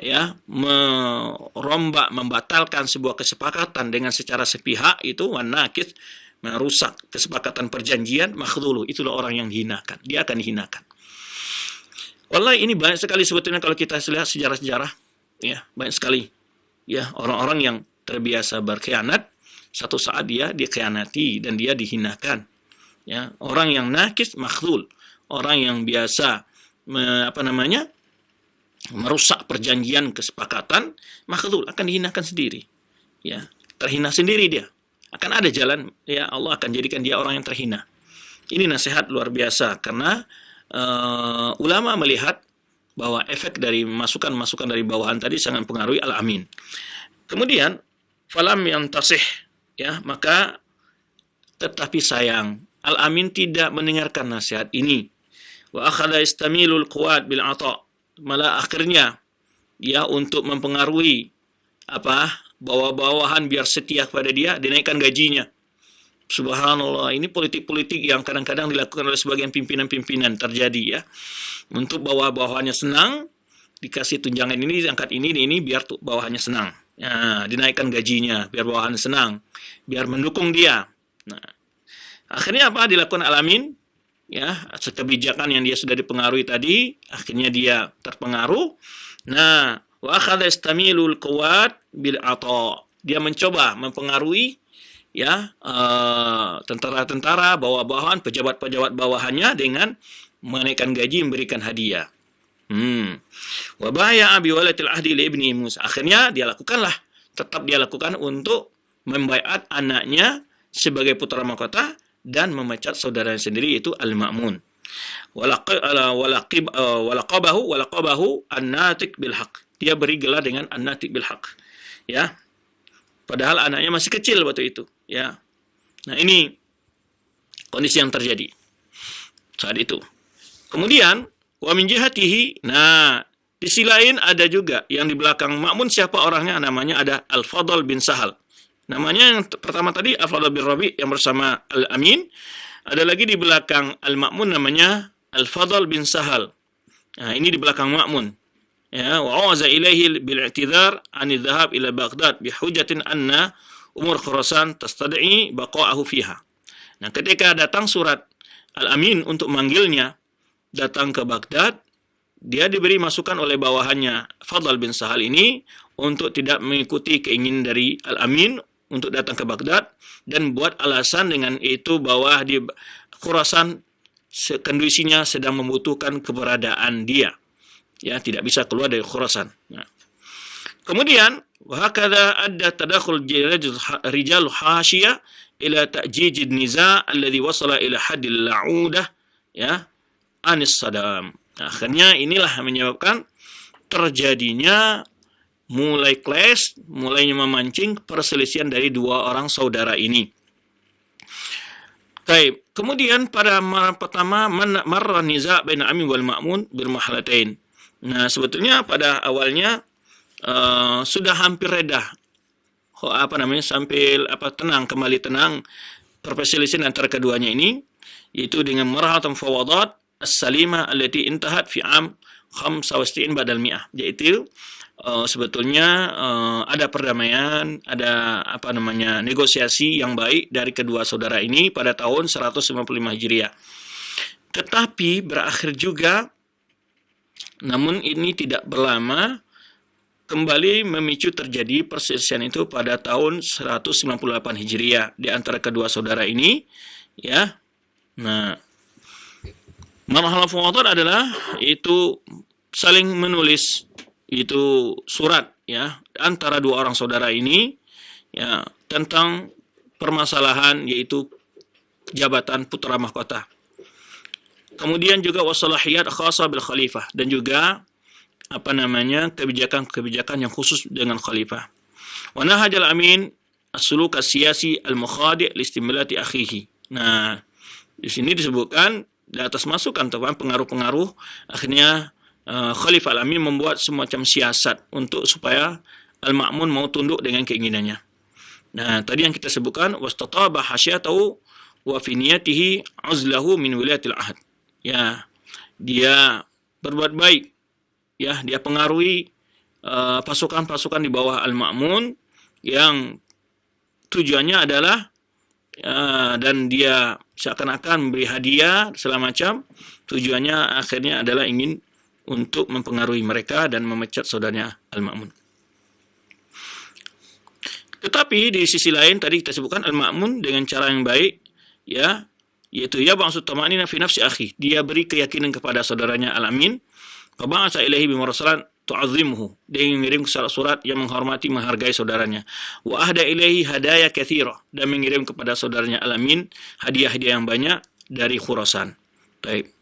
ya merombak, membatalkan sebuah kesepakatan dengan secara sepihak, itu wan naqis, merusak kesepakatan perjanjian, makhlulu, itulah orang yang dihinakan. Dia akan dihinakan. Wallahi ini banyak sekali sebetulnya kalau kita lihat sejarah-sejarah. Ya, banyak sekali ya orang-orang yang terbiasa berkhianat, satu saat dia dikhianati dan dia dihinakan. Ya, orang yang nakis makhlul, orang yang biasa merusak perjanjian kesepakatan, maka itu akan dihinakan sendiri. Ya, terhina sendiri dia. Akan ada jalan, ya Allah akan jadikan dia orang yang terhina. Ini nasihat luar biasa karena ulama melihat bahwa efek dari masukan-masukan dari bawahan tadi sangat mempengaruhi al-amin. Kemudian falam yang tasih, ya, maka tetapi sayang al-amin tidak mendengarkan nasihat ini. Wa akhadha istamilul quwat bil ata, malah akhirnya ya untuk mempengaruhi bawah-bawahan biar setia kepada dia, dinaikkan gajinya. Subhanallah, ini politik-politik yang kadang-kadang dilakukan oleh sebagian pimpinan-pimpinan terjadi, ya. Untuk bawah-bawahannya senang, dikasih tunjangan ini, angkat ini biar bawahannya senang. Ya, dinaikkan gajinya biar bawahan senang, biar mendukung dia. Nah, akhirnya apa dilakukan al-amin? Ya, kebijakan yang dia sudah dipengaruhi tadi, akhirnya dia terpengaruh. Nah, wa akhadha istamilul quwat bil ata. Dia mencoba mempengaruhi, ya, tentara-tentara bawah-bawahan, pejabat-pejabat bawahannya dengan menaikkan gaji, memberikan hadiah. Wa bai'a bi walatil ahdi li ibni Musa. Akhirnya tetap dia lakukan untuk membaiat anaknya sebagai putra mahkota dan memecat saudaranya sendiri, yaitu Al-Ma'mun. Walaqabahu an-natiq bil haq. Dia beri gelar dengan an-natiq bil haq. Ya. Padahal anaknya masih kecil waktu itu, ya. Nah, ini kondisi yang terjadi saat itu. Kemudian wa min jihatihi, nah, di sisi lain ada juga yang di belakang Ma'mun, siapa orangnya? Namanya ada Al-Fadl bin Sahal. Namanya yang pertama tadi Al-Fadl bin Rabi yang bersama Al-Amin. Ada lagi di belakang Al-Ma'mun namanya Al-Fadl bin Sahal. Nah, ini di belakang Ma'mun. Ya, wa awaza ilaihi bil-i'tidhar an dhahab ila Baghdad bi hujatin anna umur Khurasan tastad'i baqa'ahu fiha. Nah, ketika datang surat Al-Amin untuk manggilnya datang ke Baghdad, dia diberi masukan oleh bawahannya Fadl bin Sahal ini untuk tidak mengikuti keinginan dari Al-Amin untuk datang ke Baghdad, dan buat alasan dengan itu bahwa di Khurasan kondisinya sedang membutuhkan keberadaan dia, ya, tidak bisa keluar dari Khurasan. Nah, kemudian wahakadha adda tadakhul rijal hashiyah ila ta'jij an-niza' alladhi wasala ila haddil la'udah, ya, anis Saddam. Akhirnya inilah yang menyebabkan terjadinya mulai clash, mulainya memancing perselisihan dari dua orang saudara ini. Baik, kemudian pada pertama marra niza' baina Amin wal Ma'mun bil mahlatain. Nah, sebetulnya pada awalnya sudah hampir reda. Sampai kembali tenang perselisihan antara keduanya ini, yaitu dengan marhatum fawadat as-salima allati intahat fi am 65 badal mi'ah, yaitu sebetulnya ada perdamaian, ada negosiasi yang baik dari kedua saudara ini pada tahun 155 Hijriah. Tetapi berakhir juga, namun ini tidak berlama, kembali memicu terjadi perselisihan itu pada tahun 198 Hijriah di antara kedua saudara ini, ya. Nah, marhalah fawadat adalah itu saling menulis itu surat, ya, antara dua orang saudara ini, ya, tentang permasalahan yaitu jabatan putra mahkota. Kemudian juga wasalahiyat khasa bil khalifah, dan juga kebijakan-kebijakan yang khusus dengan khalifah. Wa nahajal Amin as-suluk as-siyasi al-mukhadi' li istimlati akhihi. Nah, di sini disebutkan di atas masukan pengaruh-pengaruh, akhirnya Khalifah Al-Amin membuat semacam siasat untuk supaya Al-Ma'mun mau tunduk dengan keinginannya. Nah, tadi yang kita sebutkan wastataba hasyatahu wa fi niyatihi azlahu min wilayatil ahad. Ya, dia berbuat baik. Ya, dia pengaruhi pasukan-pasukan di bawah Al-Ma'mun yang tujuannya adalah dan dia seakan-akan memberi hadiah segala macam, tujuannya akhirnya adalah ingin untuk mempengaruhi mereka dan memecat saudaranya Al-Ma'mun. Tetapi di sisi lain tadi kita sebutkan Al-Ma'mun dengan cara yang baik, ya, yaitu ya ba'su tama'nina fi nafsi akhi, dia beri keyakinan kepada saudaranya Al-Amin, fa ba'asa ilaihi bi mursalan tu'azzimuhu. Dia mengirim surat-surat yang menghormati, menghargai saudaranya. Wa ahda ilaihi hadaya katsira, dan mengirim kepada saudaranya Al-Amin hadiah-hadiah yang banyak dari Khurasan. Baik.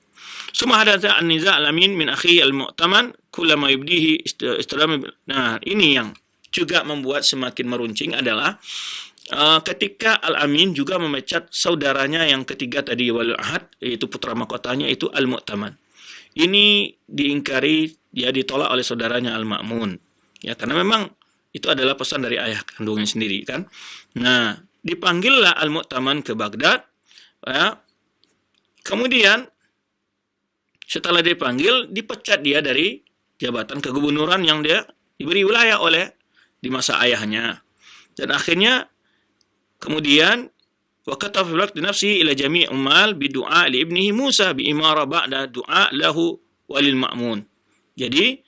Suma hadatha an-niza' Al-Amin min akhihi al-mu'taman kullama yubdihi istilami. Nah, ini yang juga membuat semakin meruncing adalah ketika Al-Amin juga memecat saudaranya yang ketiga tadi, Waliul Ahad, yaitu putra mahkotanya, itu Al-Mu'taman. Ini diingkari, dia ditolak oleh saudaranya Al-Ma'mun. Ya, karena memang itu adalah pesan dari ayah kandungnya sendiri kan. Nah, dipanggillah Al-Mu'taman ke Baghdad. Ya. Kemudian setelah dipanggil, dipecat dia dari jabatan kegubernuran yang dia diberi wilayah oleh di masa ayahnya. Dan akhirnya kemudian وكتب في الوقت نفسه إلى جميع أمال بدعاء لابنه موسى بإمارة بعد دعاء له وللمأمون. Jadi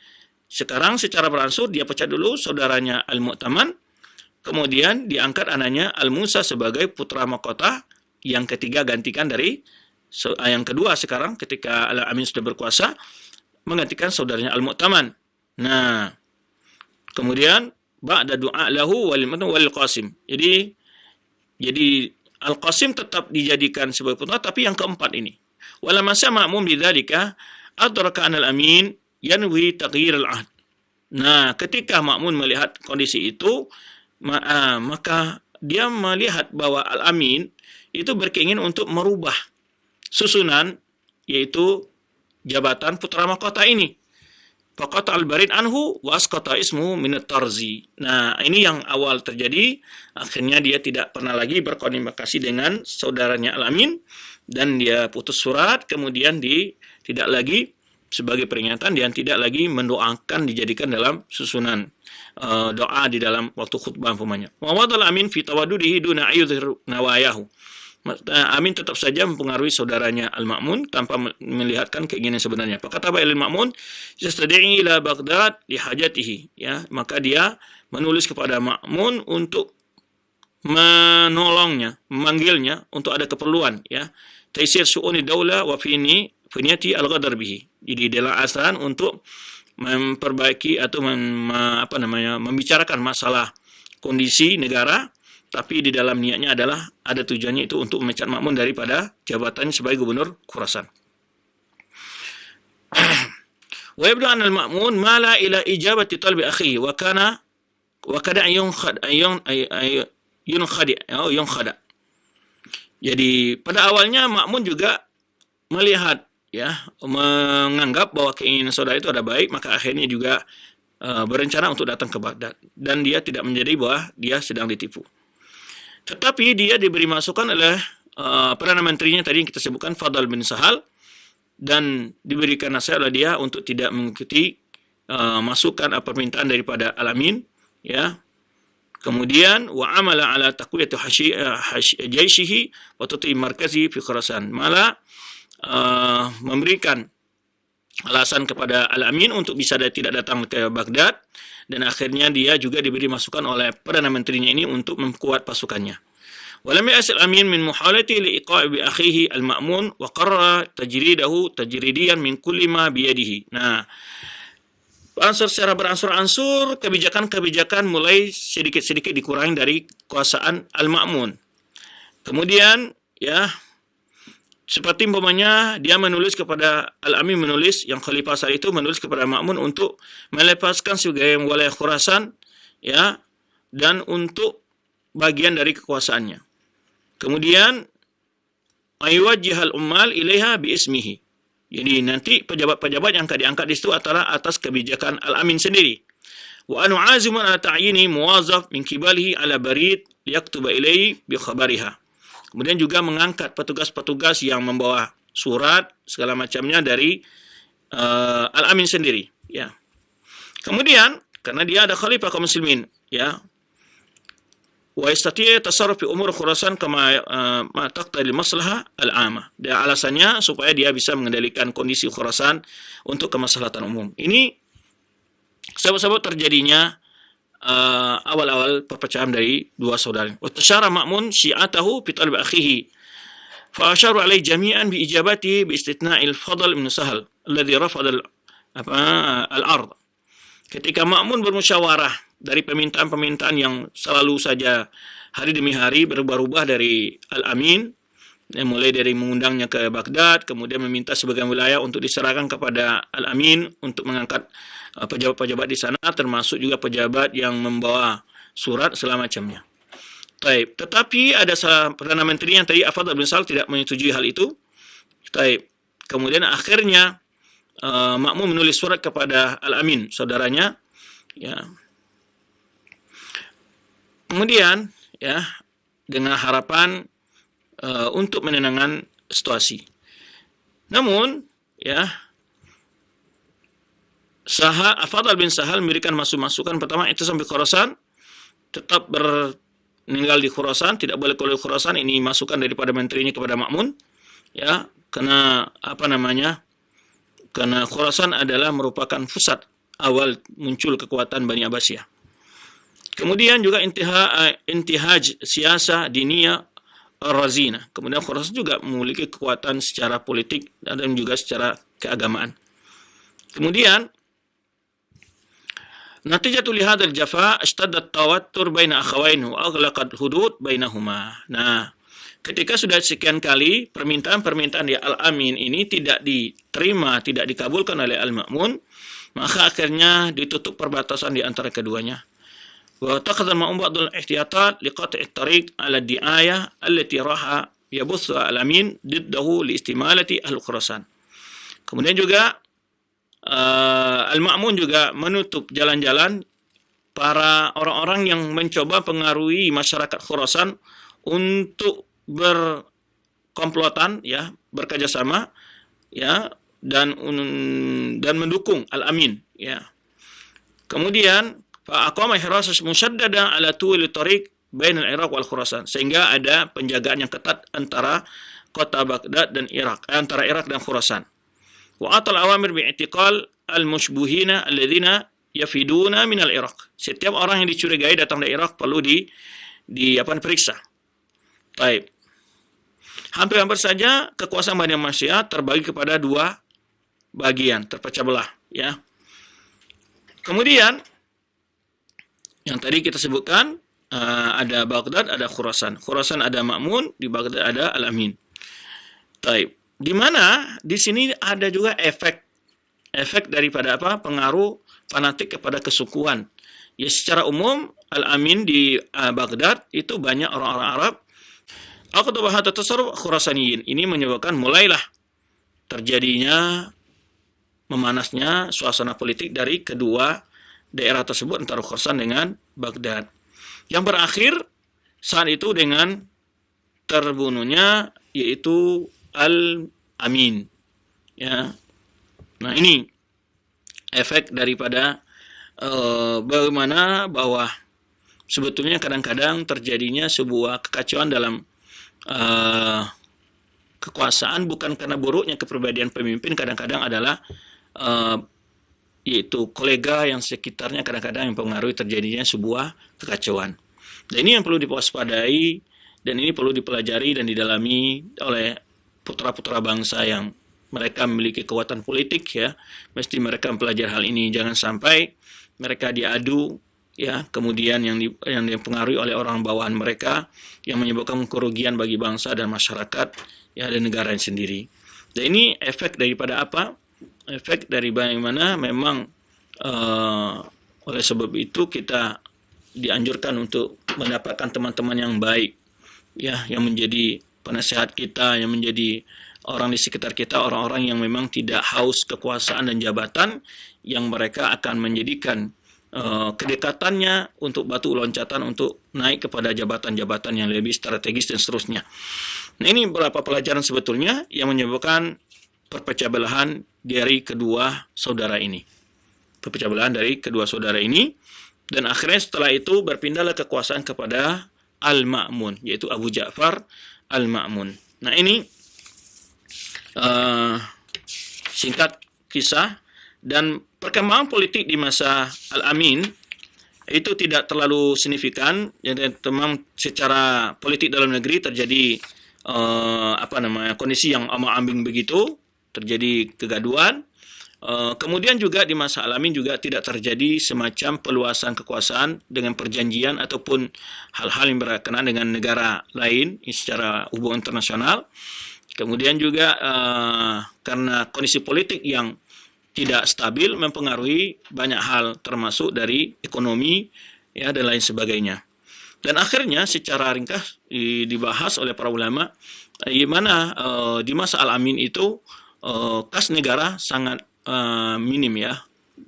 sekarang secara beransur dia pecat dulu saudaranya Al-Mu'taman, kemudian diangkat anaknya Al-Musa sebagai putra mahkota yang ketiga, gantikan dari yang kedua sekarang ketika Al-Amin sudah berkuasa, menggantikan saudaranya Al-Mu'taman. Nah, kemudian ba'da du'a lahu wal Qasim. Jadi Al-Qasim tetap dijadikan sebagai putra, tapi yang keempat ini. Wala masa ma'mum bidzalika adraka an al-amin yanwi taghyir al-ahd. Nah, ketika Ma'mun melihat kondisi itu, maka dia melihat bahwa Al-Amin itu berkeinginan untuk merubah susunan, yaitu jabatan putra mahkota ini. Faqata al-barid anhu wa asqata ismuhu min at-tarzi. Nah, ini yang awal terjadi. Akhirnya dia tidak pernah lagi berkomunikasi dengan saudaranya Al-Amin dan dia putus surat, kemudian tidak lagi sebagai peringatan, dia tidak lagi mendoakan, dijadikan dalam susunan doa di dalam waktu khutbah umpamanya. Wa wadal Amin fi tawaddudihi duna ayyudhir nawayahu. Amin tetap saja mempengaruhi saudaranya Al-Ma'mun tanpa melihatkan keinginan sebenarnya. Fakataba ilal Ma'mun yastad'i ila Baghdad li hajatihi, ya, maka dia menulis kepada Ma'mun untuk menolongnya, memanggilnya untuk ada keperluan, ya. Taisir su'uni daulah wa finiyati al-ghadar bihi. Jadi adalah asaran untuk memperbaiki atau membicarakan masalah kondisi negara, tapi di dalam niatnya adalah ada tujuannya itu untuk memecat Ma'mun daripada jabatannya sebagai gubernur Khurasan. Wa yabdu anna al-Ma'mun mala ila ijabati talbi akhihi wa kada yunkhada. Jadi pada awalnya Ma'mun juga melihat, ya, menganggap bahwa keinginan saudara itu ada baik, maka akhirnya juga berencana untuk datang ke Baghdad, dan dia tidak menjadi bahwa dia sedang ditipu. Tetapi dia diberi masukan oleh Perdana Menterinya tadi yang kita sebutkan, Fadl bin Sahal, dan diberikan nasihat oleh dia untuk tidak mengikuti masukan permintaan daripada Al-Amin, ya. Kemudian wa amala ala taqwiyati jaishihi wa tuti markazi fi Khurasan. Malah memberikan alasan kepada Al-Amin untuk bisa tidak datang ke Baghdad, dan akhirnya dia juga diberi masukan oleh Perdana Menterinya ini untuk memperkuat pasukannya. Walam yasil Amin min muhawalati liiqa'i bi akhihi Al-Ma'mun wa qarra tajridahu tajridiyan min kulli ma biyadihi. Nah, secara beransur-ansur kebijakan-kebijakan mulai sedikit-sedikit dikurangi dari kekuasaan Al-Ma'mun. Kemudian, ya, seperti umpamanya dia menulis kepada Al-Amin, menulis yang Khalifah saat itu menulis kepada Ma'mun untuk melepaskan sebagai wilayah Khurasan, ya, dan untuk bagian dari kekuasaannya. Kemudian aywajjihal ummal ilaiha bi ismihi. Jadi nanti pejabat-pejabat yang akan diangkat di situ adalah atas kebijakan Al-Amin sendiri. Wa anu azimun ala ta'yini muwazzaf min kibalihi ala barid liyaktuba ilaihi bi khabariha. Kemudian juga mengangkat petugas-petugas yang membawa surat segala macamnya dari Al-Amin sendiri, ya. Kemudian karena dia ada khalifah kaum muslimin, ya, wa yastati' tasarruf fi umur Khurasan kama ma taqtadi maslahah al-'amah. Dan alasannya supaya dia bisa mengendalikan kondisi Khurasan untuk kemaslahatan umum. Ini sebab-sebab terjadinya awal-awal perpecahan dari dua saudara. Wa tasyara Ma'mun syi'atahu fi talab akhihi. Fa asharu alaihi jami'an bi ijabatihi bi istitna'il Fadl bin Sahal alladhi rafada al-ard. ketika Ma'mun bermusyawarah dari permintaan-permintaan yang selalu saja hari demi hari berubah-ubah dari Al-Amin, mulai dari mengundangnya ke Baghdad, kemudian meminta sebagian wilayah untuk diserahkan kepada Al-Amin untuk mengangkat pejabat-pejabat di sana, termasuk juga pejabat yang membawa surat segala macamnya. Taib. Tetapi ada Perdana Menteri yang tadi Afad bin Sal tidak menyetujui hal itu. Taib. Kemudian akhirnya Ma'mun menulis surat kepada Al-Amin, saudaranya. Ya. Kemudian ya dengan harapan untuk menenangkan situasi. Namun ya Afad bin Sahal memberikan masukan. Pertama, itu sampai Khurasan tetap meninggal di Khurasan, tidak boleh keluar Khurasan. Ini masukan daripada menterinya kepada Ma'mun, ya, karena karena Khurasan adalah merupakan pusat awal muncul kekuatan Bani Abbasiyah. Kemudian juga intihaj siasa diniyah Razina. Kemudian Khurasan juga memiliki kekuatan secara politik dan juga secara keagamaan. Kemudian natijatul lihadzal jafa ishtaddat tawattur baina akhawain wa aghlaqat hudud bainahuma. Nah, ketika sudah sekian kali permintaan-permintaan di Al-Amin ini tidak diterima, tidak dikabulkan oleh Al-Ma'mun, maka akhirnya ditutup perbatasan di antara keduanya. Wa taqaddal Ma'mun ba'dul ihtiyatat liqat'i at-tariq 'ala ad-di'ayah allati raha yabuthu Al-Amin diddahu li istimalati Al-Khurasan. Kemudian juga Al-Ma'mun juga menutup jalan-jalan para orang-orang yang mencoba pengaruhi masyarakat Khurasan untuk berkomplotan, ya, bekerjasama, ya, dan mendukung Al-Amin, ya. Kemudian fa'aqama hirasah musyaddada ala tuwil tariq bain al-Iraq wal Khurasan, sehingga ada penjagaan yang ketat antara kota Baghdad dan Irak, antara Irak dan Khurasan. Wa atal awamir bi'itiqal al-mushbuhina alladzina yafiduna min al-Iraq. Setiap orang yang dicurigai datang dari Irak perlu diperiksa. Baik. Hampir-hampir saja kekuasaan Bani Abbasiyah terbagi kepada dua bagian, terpecah belah, ya. Kemudian yang tadi kita sebutkan ada Baghdad, ada Khurasan. Khurasan ada Ma'mun, di Baghdad ada Al-Amin. Baik. Di mana di sini ada juga efek daripada pengaruh fanatik kepada kesukuan. Ya, secara umum Al-Amin di Baghdad itu banyak orang-orang Arab. Aqdabahat tasarruf Khurasaniyin. Ini menyebabkan mulailah terjadinya memanasnya suasana politik dari kedua daerah tersebut antara Khurasan dengan Baghdad. Yang berakhir saat itu dengan terbunuhnya yaitu Al-Amin, ya. Nah, ini efek daripada bagaimana bahwa sebetulnya kadang-kadang terjadinya sebuah kekacauan dalam kekuasaan bukan karena buruknya kepribadian pemimpin, kadang-kadang adalah yaitu kolega yang sekitarnya kadang-kadang yang mempengaruhi terjadinya sebuah kekacauan. Dan ini yang perlu diwaspadai dan ini perlu dipelajari dan didalami oleh putra-putra bangsa yang mereka memiliki kekuatan politik, ya. Mesti mereka mempelajari hal ini, jangan sampai mereka diadu, ya, kemudian yang dipengaruhi oleh orang bawahan mereka yang menyebabkan kerugian bagi bangsa dan masyarakat, ya, dan negara sendiri. Dan ini efek daripada apa? Efek dari bagaimana memang oleh sebab itu kita dianjurkan untuk mendapatkan teman-teman yang baik, ya, yang menjadi penasehat kita, yang menjadi orang di sekitar kita, orang-orang yang memang tidak haus kekuasaan dan jabatan, yang mereka akan menjadikan kedekatannya untuk batu loncatan untuk naik kepada jabatan-jabatan yang lebih strategis dan seterusnya. Nah, ini beberapa pelajaran sebetulnya yang menyebabkan perpecah belahan dari kedua saudara ini. Perpecah belahan dari kedua saudara ini, dan akhirnya setelah itu berpindahlah kekuasaan kepada Al-Ma'mun, yaitu Abu Ja'far Al-Ma'mun. Nah, ini singkat kisah, dan perkembangan politik di masa Al-Amin itu tidak terlalu signifikan. Jadi memang secara politik dalam negeri terjadi kondisi yang ambang-ambing begitu, terjadi kegaduhan. Kemudian juga di masa Al-Amin juga tidak terjadi semacam peluasan kekuasaan dengan perjanjian ataupun hal-hal yang berkenaan dengan negara lain secara hubungan internasional. Kemudian juga karena kondisi politik yang tidak stabil mempengaruhi banyak hal termasuk dari ekonomi ya dan lain sebagainya. Dan akhirnya secara ringkas dibahas oleh para ulama gimana di masa Al-Amin itu kas negara sangat minim ya,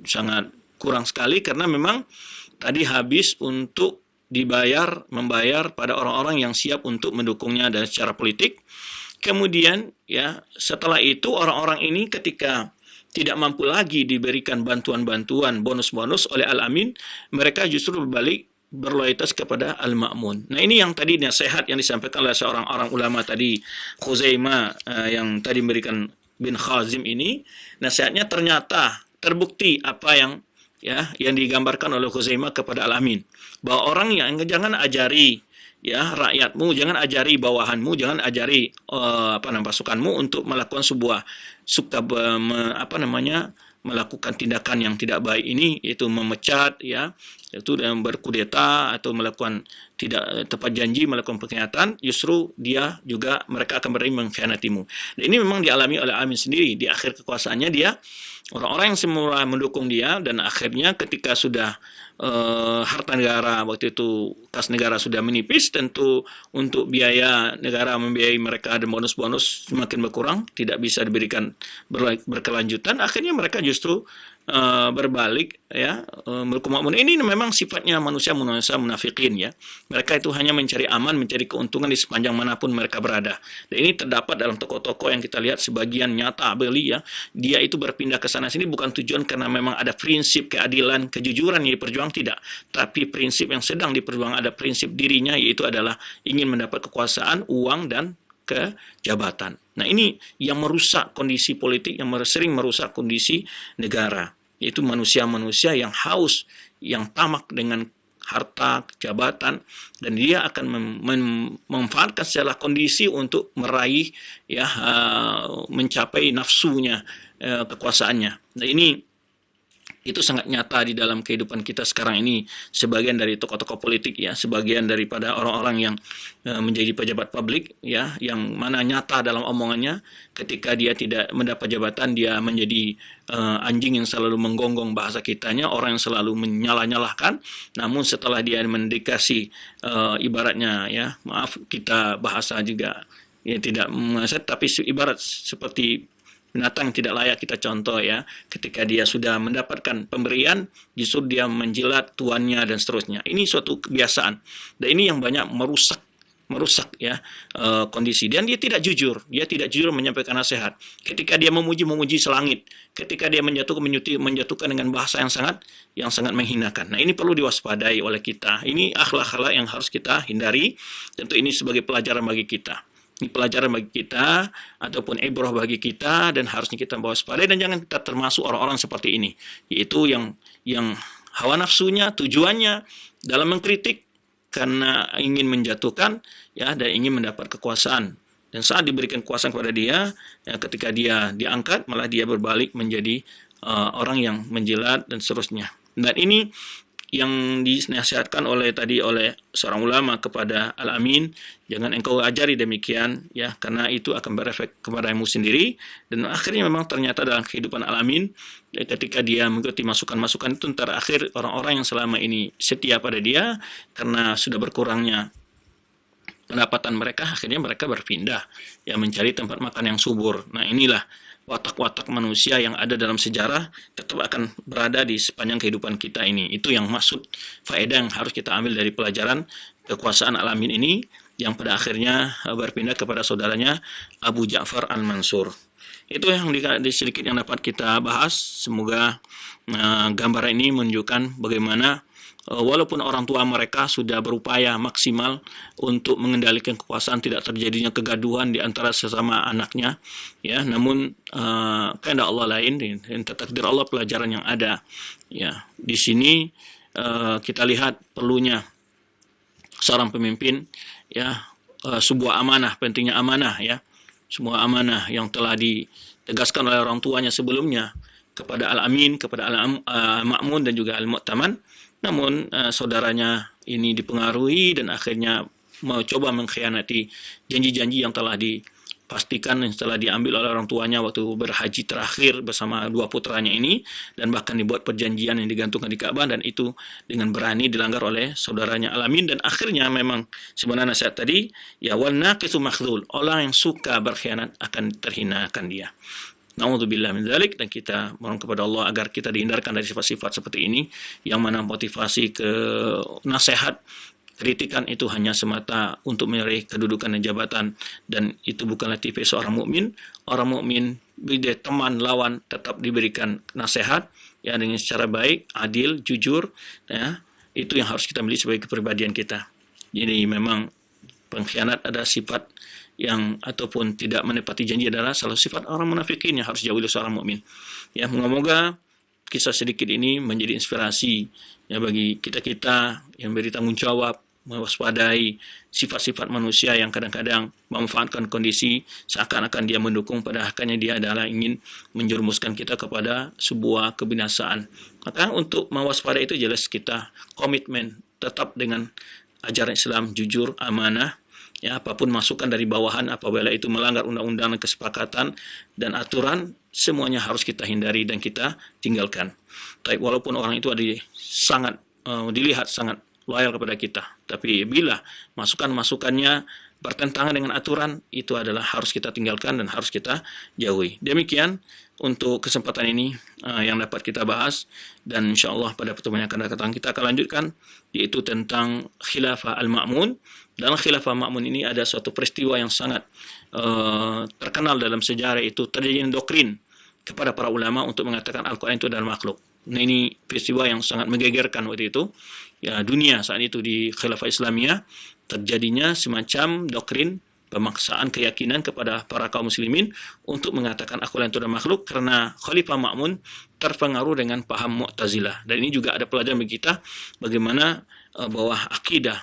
sangat kurang sekali karena memang tadi habis untuk membayar pada orang-orang yang siap untuk mendukungnya dan secara politik. Kemudian ya setelah itu orang-orang ini ketika tidak mampu lagi diberikan bantuan-bantuan bonus-bonus oleh Al-Amin, mereka justru berbalik berloyalitas kepada Al-Ma'mun. Nah ini yang tadi nasihat yang disampaikan oleh seorang orang ulama tadi, Khuzaimah yang tadi memberikan bin Khazim ini, nasihatnya ternyata terbukti apa yang digambarkan oleh Khuzaimah kepada Al-Amin, bahwa orang yang jangan ajari ya rakyatmu, jangan ajari bawahanmu, jangan ajari pasukanmu untuk melakukan sebuah melakukan tindakan yang tidak baik ini, yaitu memecat ya, yaitu berkudeta atau melakukan tidak tepat janji, melakukan pengkhianatan, justru mereka akan berani mengkhianatimu. Dan ini memang dialami oleh Amin sendiri. Di akhir kekuasaannya dia, orang-orang yang semula mendukung dia, dan akhirnya ketika sudah harta negara waktu itu, kas negara sudah menipis, tentu untuk biaya negara membiayai mereka dan bonus-bonus semakin berkurang, tidak bisa diberikan berkelanjutan. Akhirnya mereka justru berbalik ya, berkumpul. Ini memang sifatnya manusia munafikin ya. Mereka itu hanya mencari aman, mencari keuntungan di sepanjang manapun mereka berada. Dan ini terdapat dalam tokoh-tokoh yang kita lihat sebagian nyata beli ya. Dia itu berpindah ke sana sini bukan tujuan karena memang ada prinsip keadilan, kejujuran yang diperjuang, tidak. Tapi prinsip yang sedang diperjuang ada prinsip dirinya, yaitu adalah ingin mendapat kekuasaan, uang dan kejabatan. Nah ini yang merusak kondisi politik, yang sering merusak kondisi negara, yaitu manusia-manusia yang haus, yang tamak dengan harta, jabatan, dan dia akan memanfaatkan segala kondisi untuk meraih ya mencapai nafsunya, kekuasaannya. Nah ini itu sangat nyata di dalam kehidupan kita sekarang ini. Sebagian dari tokoh-tokoh politik ya, sebagian daripada orang-orang yang menjadi pejabat publik ya, yang mana nyata dalam omongannya ketika dia tidak mendapat jabatan, dia menjadi anjing yang selalu menggonggong bahasa kitanya, orang yang selalu menyalah-nyalahkan. Namun setelah dia mendikasi ibaratnya ya, maaf kita bahasa juga ya tidak mengaset, tapi ibarat seperti binatang tidak layak kita contoh ya, ketika dia sudah mendapatkan pemberian justru dia menjilat tuannya dan seterusnya. Ini suatu kebiasaan, dan ini yang banyak merusak ya kondisi. Dan dia tidak jujur menyampaikan nasihat. Ketika dia memuji selangit, ketika dia menjatuhkan dengan bahasa yang sangat menghinakan. Nah ini perlu diwaspadai oleh kita. Ini akhlak-akhlak yang harus kita hindari. Tentu ini sebagai pelajaran bagi kita. Ini pelajaran bagi kita ataupun ibrah bagi kita, dan harusnya kita waspadai dan jangan kita termasuk orang-orang seperti ini, yaitu yang hawa nafsunya tujuannya dalam mengkritik karena ingin menjatuhkan ya, dan ingin mendapat kekuasaan, dan saat diberikan kekuasaan kepada dia ya, ketika dia diangkat malah dia berbalik menjadi orang yang menjilat dan seterusnya. Dan ini yang dinasihatkan oleh seorang ulama kepada Al-Amin, jangan engkau ajari demikian ya, karena itu akan berefek kepadamu sendiri. Dan akhirnya memang ternyata dalam kehidupan Al-Amin, ketika dia mengikuti masukan-masukan itu, terakhir orang-orang yang selama ini setia pada dia, karena sudah berkurangnya pendapatan mereka, akhirnya mereka berpindah ya mencari tempat makan yang subur. Nah inilah watak-watak manusia yang ada dalam sejarah tetap akan berada di sepanjang kehidupan kita ini. Itu yang maksud faedah yang harus kita ambil dari pelajaran kekuasaan Al-Amin ini, yang pada akhirnya berpindah kepada saudaranya Abu Ja'far Al-Mansur. Itu yang sedikit yang dapat kita bahas. Semoga gambaran ini menunjukkan bagaimana walaupun orang tua mereka sudah berupaya maksimal untuk mengendalikan kekuasaan, tidak terjadinya kegaduhan di antara sesama anaknya ya, namun kehendak Allah lain dan takdir Allah, pelajaran yang ada ya di sini kita lihat perlunya seorang pemimpin ya, sebuah amanah, pentingnya amanah ya, semua amanah yang telah ditegaskan oleh orang tuanya sebelumnya. kepada Al-Amin, kepada Al-Ma'mun dan juga Al-Mu'taman. Namun saudaranya ini dipengaruhi dan akhirnya mau coba mengkhianati janji-janji yang telah dipastikan yang telah diambil oleh orang tuanya waktu berhaji terakhir bersama dua putranya ini, dan bahkan dibuat perjanjian yang digantungkan di Ka'bah, dan itu dengan berani dilanggar oleh saudaranya Al-Amin. Dan akhirnya memang sebenarnya nasihat tadi, ya wal naqisu makhdhul, orang yang suka berkhianat akan terhinakan dia. Nauzubillah min dzalik, dan kita mohon kepada Allah agar kita dihindarkan dari sifat-sifat seperti ini yang mana motivasi ke nasihat, kritikan itu hanya semata untuk meraih kedudukan dan jabatan, dan itu bukanlah tipe seorang mukmin. Orang mukmin bila teman lawan tetap diberikan nasihat ya dengan secara baik, adil, jujur, ya. Itu yang harus kita miliki sebagai kepribadian kita. Jadi memang pengkhianat ada sifat yang ataupun tidak menepati janji adalah salah sifat orang munafikin yang harus jauhi seorang mukmin. Ya, moga-moga kisah sedikit ini menjadi inspirasi ya bagi kita-kita yang beri tanggung jawab mewaspadai sifat-sifat manusia yang kadang-kadang memanfaatkan kondisi seakan-akan dia mendukung, padahal akhirnya dia adalah ingin menjerumuskan kita kepada sebuah kebinasaan. Maka untuk mewaspadai itu jelas kita komitmen tetap dengan ajaran Islam, jujur, amanah, ya, apapun masukan dari bawahan apabila itu melanggar undang-undang dan kesepakatan dan aturan, semuanya harus kita hindari dan kita tinggalkan. Tapi walaupun orang itu ada sangat dilihat sangat loyal kepada kita, tapi bila masukan-masukannya bertentangan dengan aturan, itu adalah harus kita tinggalkan dan harus kita jauhi. Demikian untuk kesempatan ini yang dapat kita bahas, dan insyaallah pada pertemuan yang akan datang kita akan lanjutkan, yaitu tentang khilafah Al-Ma'mun. Dalam khilafah Ma'mun ini ada suatu peristiwa yang sangat terkenal dalam sejarah, itu terjadi doktrin kepada para ulama untuk mengatakan Al-Quran itu adalah makhluk. Nah, ini peristiwa yang sangat menggegerkan waktu itu ya dunia saat itu di khilafah Islamiyah, terjadinya semacam doktrin pemaksaan keyakinan kepada para kaum muslimin untuk mengatakan Al-Quran itu adalah makhluk, karena Khalifah Ma'mun terpengaruh dengan paham Mu'tazilah. Dan ini juga ada pelajaran bagi kita bagaimana bahwa akidah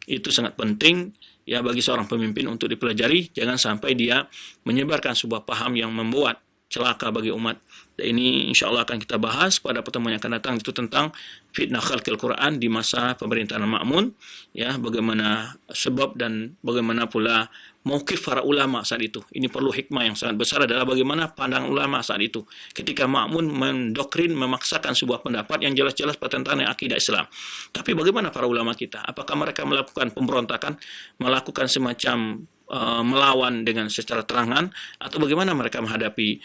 itu sangat penting ya bagi seorang pemimpin untuk dipelajari, jangan sampai dia menyebarkan sebuah paham yang membuat celaka bagi umat. Dan ini insya Allah akan kita bahas pada pertemuan yang akan datang, itu tentang fitnah khalqil Quran di masa pemerintahan Ma'mun, ya, bagaimana sebab dan bagaimana pula mauqif para ulama saat itu. Ini perlu hikmah yang sangat besar adalah bagaimana pandangan ulama saat itu ketika Ma'mun mendoktrin, memaksakan sebuah pendapat yang jelas-jelas bertentangan dengan akidah Islam. Tapi bagaimana para ulama kita? Apakah mereka melakukan pemberontakan, melakukan semacam melawan dengan secara terangan, atau bagaimana mereka menghadapi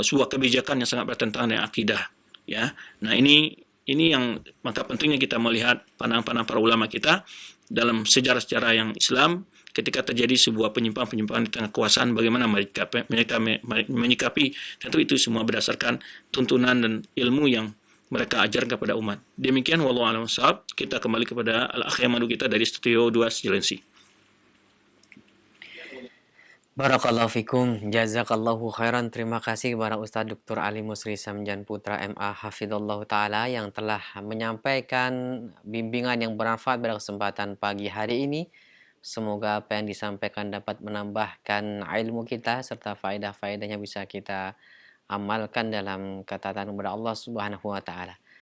sebuah kebijakan yang sangat bertentangan dengan akidah, ya. Nah, ini yang maka pentingnya kita melihat pandangan-pandangan para ulama kita dalam sejarah-sejarah yang Islam ketika terjadi sebuah penyimpangan di tengah kekuasaan, bagaimana mereka menyikapi. Tentu itu semua berdasarkan tuntunan dan ilmu yang mereka ajarkan kepada umat. Demikian, wallahu a'lam bishawab. Kita kembali kepada al-akh yang madu kita dari studio 2 Jelensi. Barakallahu fikum, jazakallahu khairan. Terima kasih kepada Ustadz Dr. Ali Musri Samjan Putra MA Hafidhullah Ta'ala yang telah menyampaikan bimbingan yang bermanfaat pada kesempatan pagi hari ini. Semoga apa yang disampaikan dapat menambahkan ilmu kita serta faedah-faedahnya bisa kita amalkan dalam ketaatan kepada Allah Subhanahu wa Ta'ala.